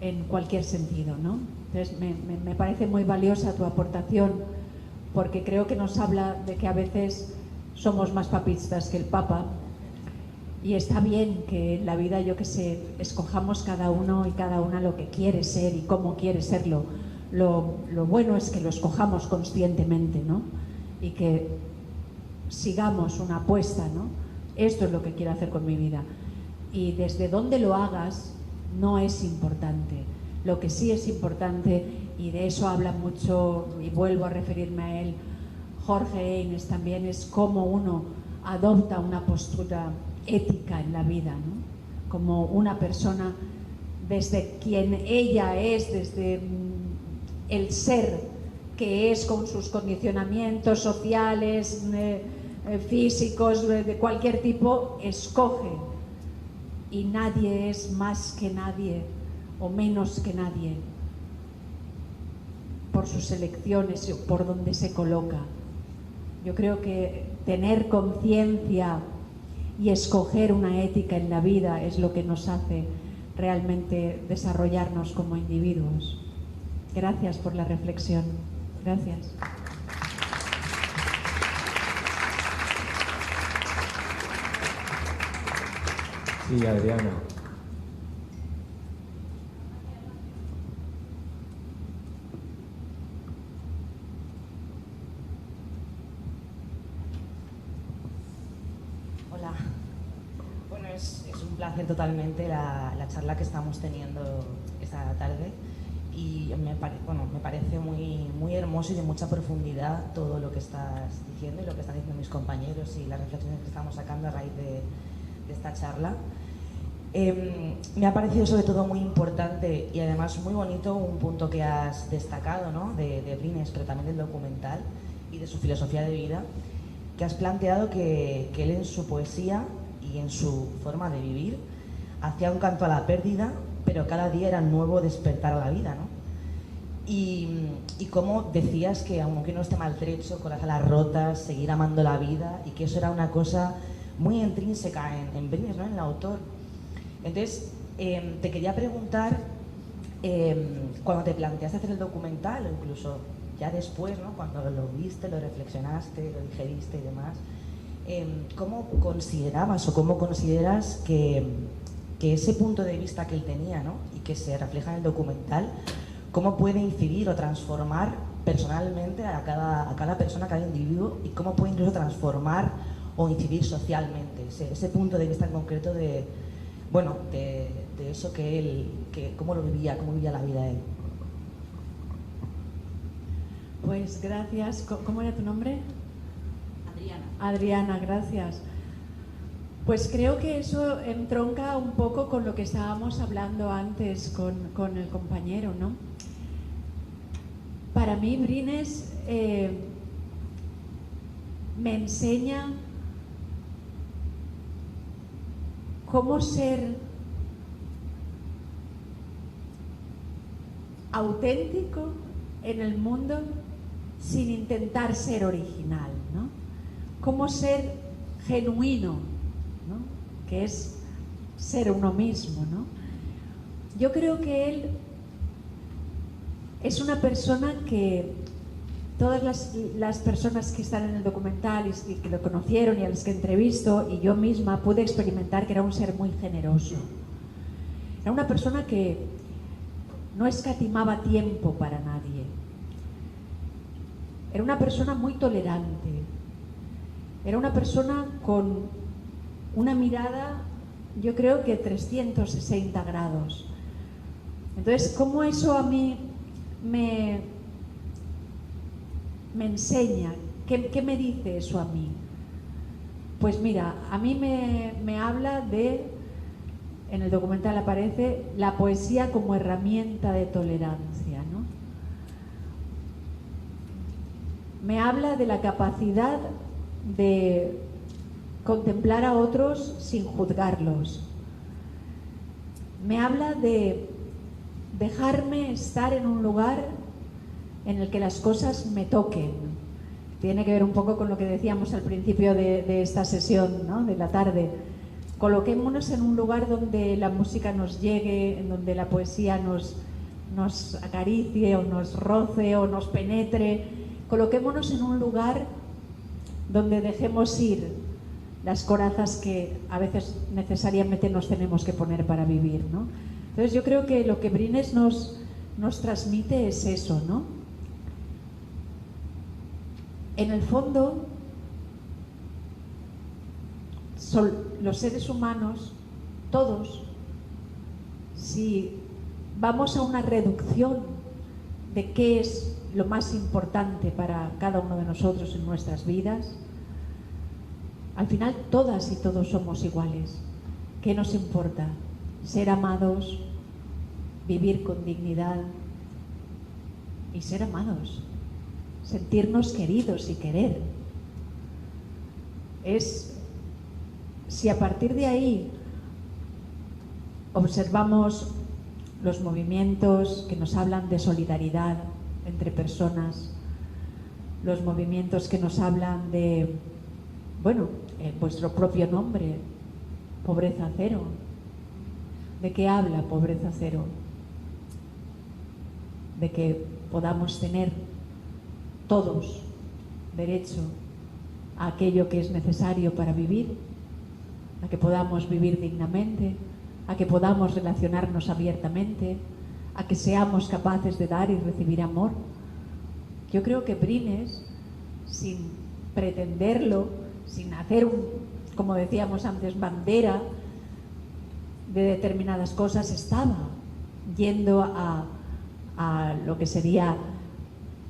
Speaker 3: en cualquier sentido, ¿no? Entonces me parece muy valiosa tu aportación, porque creo que nos habla de que a veces somos más papistas que el Papa, y está bien que en la vida, yo que sé, escojamos cada uno y cada una lo que quiere ser y cómo quiere serlo. Lo bueno es que lo escojamos conscientemente, ¿no? Y que sigamos una apuesta, ¿no? Esto es lo que quiero hacer con mi vida. Y desde dónde lo hagas no es importante. Lo que sí es importante, y de eso habla mucho, y vuelvo a referirme a él, Jorge Eynes también, es cómo uno adopta una postura ética en la vida, ¿no? Como una persona desde quien ella es, desde el ser que es, con sus condicionamientos sociales, físicos, de cualquier tipo, escoge, y nadie es más que nadie o menos que nadie por sus elecciones o por donde se coloca. Yo creo que tener conciencia y escoger una ética en la vida es lo que nos hace realmente desarrollarnos como individuos. Gracias por la reflexión. Gracias.
Speaker 2: Sí, Adriana.
Speaker 11: Hola. Bueno, es un placer totalmente la charla que estamos teniendo esta tarde, y me parece muy hermoso y de mucha profundidad todo lo que estás diciendo y lo que están diciendo mis compañeros y las reflexiones que estamos sacando a raíz de esta charla. Me ha parecido sobre todo muy importante y además muy bonito un punto que has destacado, ¿no? de Brines, pero también del documental y de su filosofía de vida, que has planteado que él en su poesía y en su forma de vivir hacía un canto a la pérdida, pero cada día era un nuevo despertar a la vida, ¿no? Y cómo decías que aunque no esté maltrecho, con las alas rotas, seguir amando la vida, y que eso era una cosa muy intrínseca en Brines, ¿no? En el autor. Entonces, te quería preguntar, cuando te planteaste hacer el documental, o incluso ya después, ¿no? Cuando lo viste, lo reflexionaste, lo digeriste y demás, ¿cómo considerabas o cómo consideras que ese punto de vista que él tenía, ¿no? Y que se refleja en el documental, cómo puede incidir o transformar personalmente a cada persona, a cada individuo, y cómo puede incluso transformar o incidir socialmente? Ese punto de vista en concreto de eso que él, cómo vivía la vida él.
Speaker 3: Pues gracias. ¿Cómo era tu nombre?
Speaker 12: Adriana.
Speaker 3: Adriana, gracias. Pues creo que eso entronca un poco con lo que estábamos hablando antes con el compañero, ¿no? Para mí Brines me enseña cómo ser auténtico en el mundo sin intentar ser original, ¿no? Cómo ser genuino, ¿no? Que es ser uno mismo, ¿no? Yo creo que él es una persona que todas las personas que están en el documental y que lo conocieron y a las que entrevisto, y yo misma pude experimentar que era un ser muy generoso. Era una persona que no escatimaba tiempo para nadie. Era una persona muy tolerante. Era una persona con una mirada, yo creo que 360 grados. Entonces, ¿cómo eso a mí me enseña? ¿Qué me dice eso a mí? Pues mira, a mí me habla de, en el documental aparece, la poesía como herramienta de tolerancia, ¿no? Me habla de la capacidad de contemplar a otros sin juzgarlos. Me habla de dejarme estar en un lugar en el que las cosas me toquen. Tiene que ver un poco con lo que decíamos al principio de esta sesión, ¿no? De la tarde. Coloquémonos en un lugar donde la música nos llegue, en donde la poesía nos acaricie o nos roce o nos penetre. Coloquémonos en un lugar donde dejemos ir las corazas que a veces necesariamente nos tenemos que poner para vivir, ¿no? Entonces yo creo que lo que Brines nos transmite es eso, ¿no? En el fondo, los seres humanos, todos, si vamos a una reducción de qué es lo más importante para cada uno de nosotros en nuestras vidas, al final todas y todos somos iguales. ¿Qué nos importa? Ser amados, vivir con dignidad y ser amados, sentirnos queridos y querer. Si a partir de ahí observamos los movimientos que nos hablan de solidaridad entre personas, los movimientos que nos hablan de, vuestro propio nombre, pobreza cero. ¿De qué habla pobreza cero? De que podamos tener todos derecho a aquello que es necesario para vivir, a que podamos vivir dignamente, a que podamos relacionarnos abiertamente, a que seamos capaces de dar y recibir amor. Yo creo que Brines, sin pretenderlo, sin hacer como decíamos antes, bandera de determinadas cosas, estaba yendo a lo que sería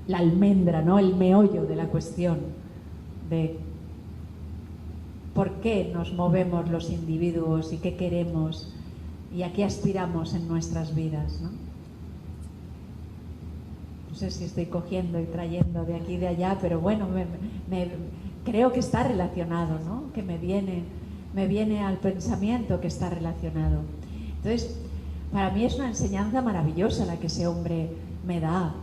Speaker 3: la almendra, ¿no? El meollo de la cuestión de por qué nos movemos los individuos y qué queremos y a qué aspiramos en nuestras vidas, ¿no? No sé si estoy cogiendo y trayendo de aquí y de allá, pero bueno, creo que está relacionado, ¿no? Que me viene al pensamiento que está relacionado. Entonces, para mí es una enseñanza maravillosa la que ese hombre me da.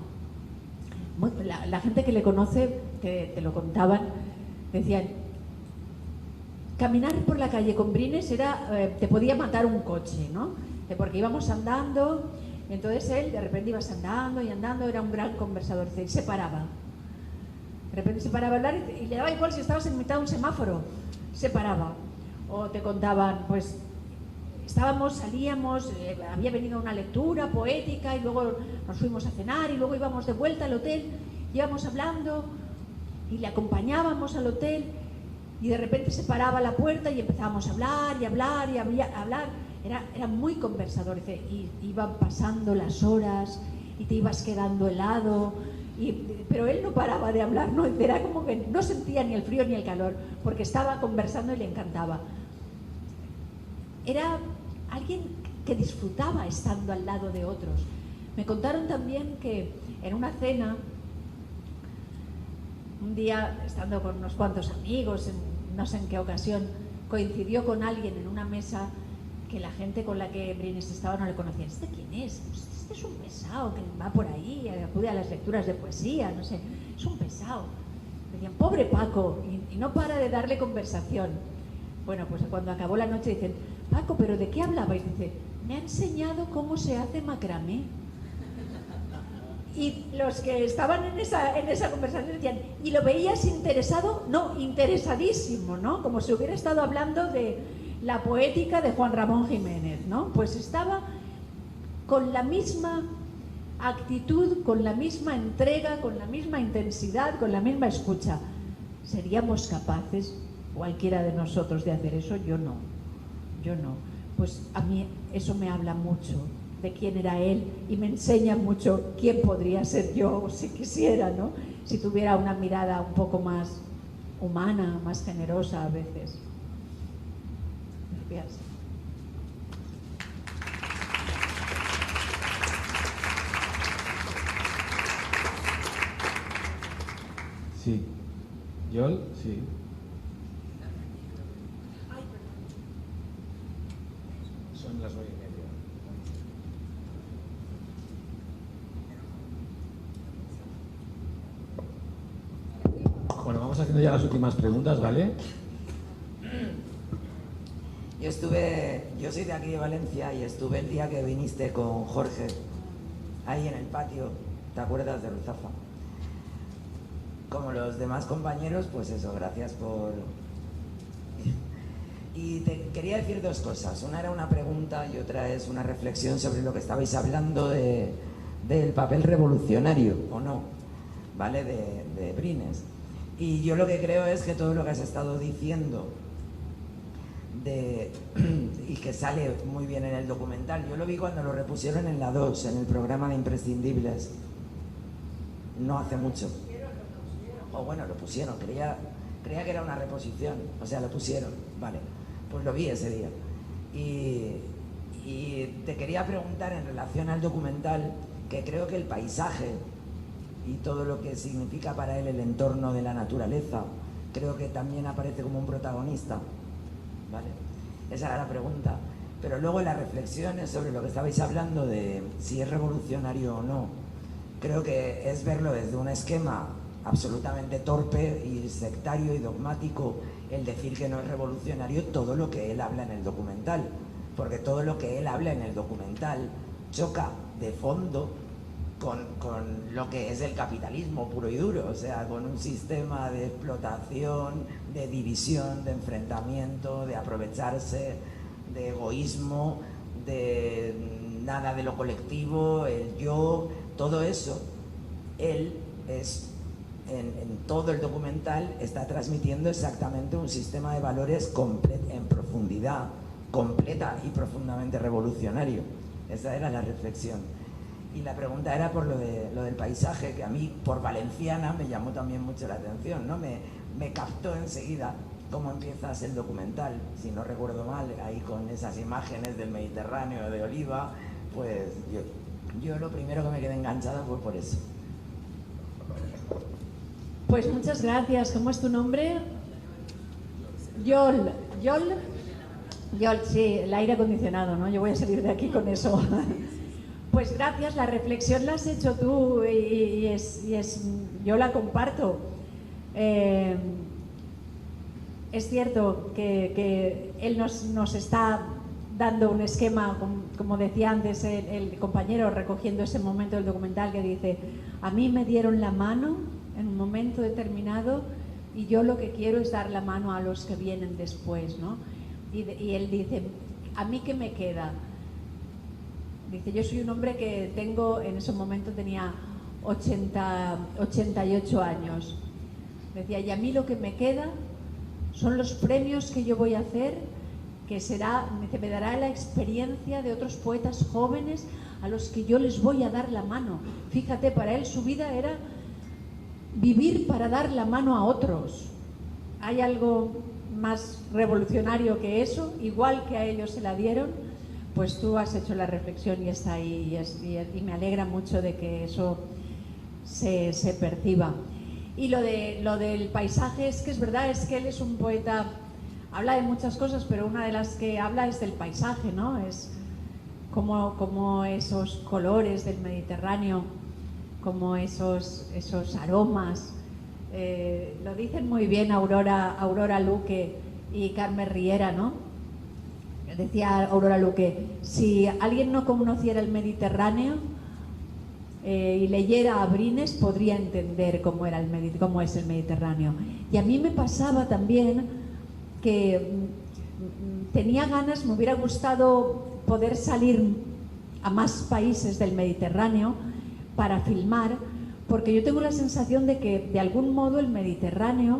Speaker 3: La gente que le conoce, te lo contaban, decían, caminar por la calle con Brines te podía matar un coche, ¿no? Porque íbamos andando, y entonces él de repente ibas andando y andando, era un gran conversador, y se paraba. De repente se paraba a hablar y le daba igual si estabas en mitad de un semáforo, se paraba. O te contaban, pues, salíamos, había venido una lectura poética y luego nos fuimos a cenar y luego íbamos de vuelta al hotel, íbamos hablando y le acompañábamos al hotel y de repente se paraba a la puerta y empezábamos a hablar y hablar y hablar. Era muy conversador, y iban pasando las horas y te ibas quedando helado, pero él no paraba de hablar, ¿no? Era como que no sentía ni el frío ni el calor porque estaba conversando y le encantaba. Era alguien que disfrutaba estando al lado de otros. Me contaron también que en una cena, un día estando con unos cuantos amigos, no sé en qué ocasión, coincidió con alguien en una mesa que la gente con la que Brines estaba no le conocía. ¿Este quién es? Pues este es un pesado que va por ahí, acude a las lecturas de poesía, no sé, es un pesado. Decían, pobre Paco, y no para de darle conversación. Bueno, pues cuando acabó la noche dicen, Paco, ¿pero de qué hablabais? Dice, me ha enseñado cómo se hace macramé. Y los que estaban en esa conversación decían, ¿y lo veías interesado? No, interesadísimo, ¿no? Como si hubiera estado hablando de la poética de Juan Ramón Jiménez, ¿no? Pues estaba con la misma actitud, con la misma entrega, con la misma intensidad, con la misma escucha. ¿Seríamos capaces, cualquiera de nosotros, de hacer eso? Yo no. Pues a mí eso me habla mucho de quién era él y me enseña mucho quién podría ser yo si quisiera, ¿no? Si tuviera una mirada un poco más humana, más generosa a veces. Gracias.
Speaker 2: Sí. ¿Yol? Sí. Son las 9:30. Bueno, vamos haciendo ya las últimas preguntas, ¿vale?
Speaker 12: Yo soy de aquí de Valencia y estuve el día que viniste con Jorge, ahí en el patio, ¿te acuerdas de Ruzafa? Como los demás compañeros, pues eso, gracias por... Y te quería decir dos cosas, una era una pregunta y otra es una reflexión sobre lo que estabais hablando del papel revolucionario, o no, ¿vale? De Brines. Y yo lo que creo es que todo lo que has estado diciendo y que sale muy bien en el documental, yo lo vi cuando lo repusieron en la 2, en el programa de Imprescindibles, no hace mucho. O bueno, lo pusieron, creía que era una reposición, o sea, lo pusieron, vale, pues lo vi ese día. Y te quería preguntar en relación al documental, que creo que el paisaje y todo lo que significa para él el entorno de la naturaleza, creo que también aparece como un protagonista, ¿vale? Esa era la pregunta. Pero luego las reflexiones sobre lo que estabais hablando de si es revolucionario o no, creo que es verlo desde un esquema absolutamente torpe y sectario y dogmático el decir que no es revolucionario todo lo que él habla en el documental, porque todo lo que él habla en el documental choca de fondo con lo que es el capitalismo puro y duro, o sea, con un sistema de explotación, de división, de enfrentamiento, de aprovecharse, de egoísmo, de nada de lo colectivo, el yo, todo eso. Él es, en todo el documental, está transmitiendo exactamente un sistema de valores en profundidad, completa y profundamente revolucionario. Esa era la reflexión. Y la pregunta era por lo del paisaje, que a mí, por valenciana, me llamó también mucho la atención, ¿no? Me captó enseguida cómo empiezas el documental, si no recuerdo mal, ahí con esas imágenes del Mediterráneo, de Oliva, pues yo lo primero que me quedé enganchada fue por eso.
Speaker 3: Pues muchas gracias. ¿Cómo es tu nombre? Yol. ¿Yol? Yol, sí, el aire acondicionado, ¿no? Yo voy a salir de aquí con eso. Pues gracias, la reflexión la has hecho tú y yo la comparto. Es cierto que él nos está dando un esquema, como decía antes el compañero, recogiendo ese momento del documental, que dice: a mí me dieron la mano en un momento determinado y yo lo que quiero es dar la mano a los que vienen después, ¿no? Y él dice: ¿a mí qué me queda? Dice: yo soy un hombre que en ese momento tenía 88 años. Decía: y a mí lo que me queda son los premios que yo voy a hacer, que me dará la experiencia de otros poetas jóvenes a los que yo les voy a dar la mano. Fíjate, para él su vida era vivir para dar la mano a otros. ¿Hay algo más revolucionario que eso? Igual que a ellos se la dieron, pues tú has hecho la reflexión y está ahí, y me alegra mucho de que eso se perciba. Y lo del paisaje es que es verdad, es que él es un poeta, habla de muchas cosas, pero una de las que habla es del paisaje, ¿no? Es como esos colores del Mediterráneo, como esos aromas. Lo dicen muy bien Aurora Luque y Carmen Riera, ¿no? Decía Aurora Luque: si alguien no conociera el Mediterráneo y leyera a Brines, podría entender cómo es el Mediterráneo. Y a mí me pasaba también que tenía ganas, me hubiera gustado poder salir a más países del Mediterráneo para filmar, porque yo tengo la sensación de que de algún modo el Mediterráneo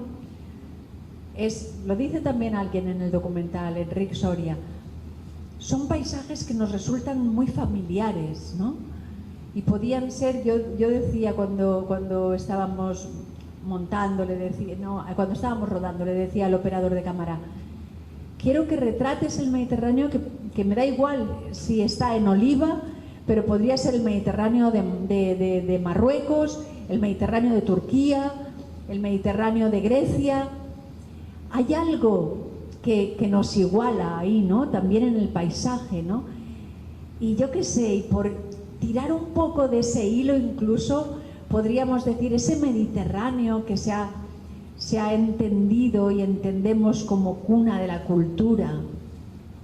Speaker 3: lo dice también alguien en el documental, Enric Soria, son paisajes que nos resultan muy familiares, ¿no? Y podían ser, yo decía cuando estábamos montando, cuando estábamos rodando, le decía al operador de cámara: quiero que retrates el Mediterráneo, que me da igual si está en Oliva, pero podría ser el Mediterráneo de Marruecos, el Mediterráneo de Turquía, el Mediterráneo de Grecia. Hay algo que nos iguala ahí, ¿no? También en el paisaje, ¿no? Y yo qué sé, y por tirar un poco de ese hilo, incluso podríamos decir ese Mediterráneo que se ha entendido y entendemos como cuna de la cultura,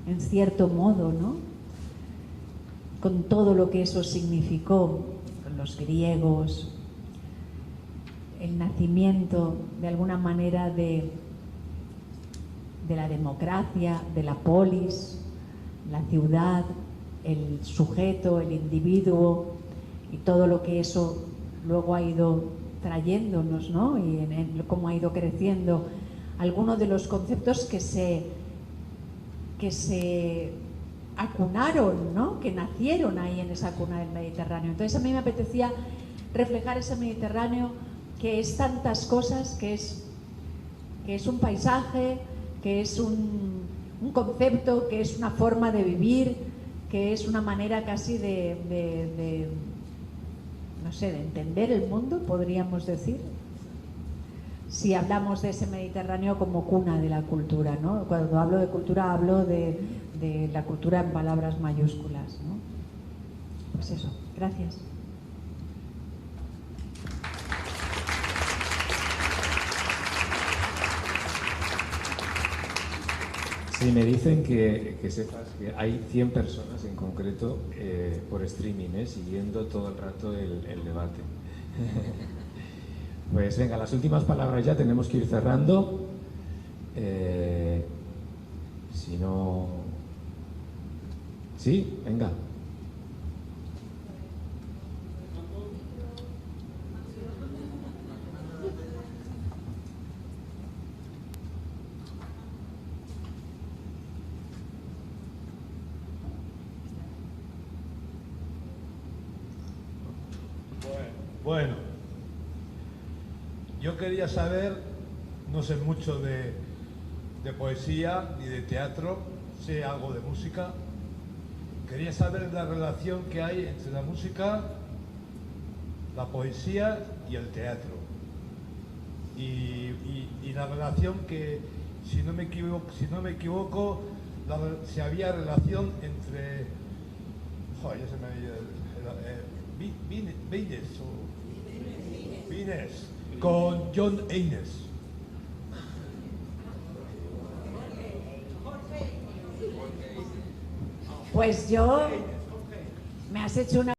Speaker 3: en cierto modo, ¿no? Con todo lo que eso significó, con los griegos, el nacimiento de alguna manera de la democracia, de la polis, la ciudad, el sujeto, el individuo, y todo lo que eso luego ha ido trayéndonos, ¿no? Y en cómo ha ido creciendo algunos de los conceptos que se acunaron, ¿no? Que nacieron ahí en esa cuna del Mediterráneo. Entonces a mí me apetecía reflejar ese Mediterráneo que es tantas cosas, que es un paisaje, que es un concepto, que es una forma de vivir, que es una manera casi de entender el mundo, podríamos decir, si hablamos de ese Mediterráneo como cuna de la cultura, ¿no? Cuando hablo de cultura hablo de la cultura en palabras mayúsculas, ¿no? Pues eso, gracias.
Speaker 2: Sí, me dicen que sepas que hay 100 personas en concreto por streaming, siguiendo todo el rato el debate. Pues venga, las últimas palabras ya, tenemos que ir cerrando. Si no... Sí, venga.
Speaker 13: Bueno, yo quería saber, no sé mucho de de poesía ni de teatro, sé algo de música. Quería saber la relación que hay entre la música, la poesía y el teatro. Y la relación que, si no me equivoco, si había relación entre... Joder, ya se me ha ido Vines con John Haynes.
Speaker 3: Pues yo... Me has hecho una...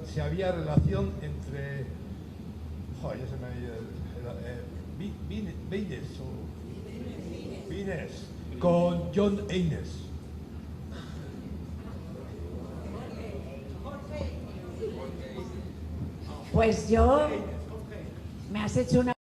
Speaker 13: si había relación entre... Joder, ya se me ha ido Vines con John Haynes.
Speaker 3: Pues yo... Me has hecho una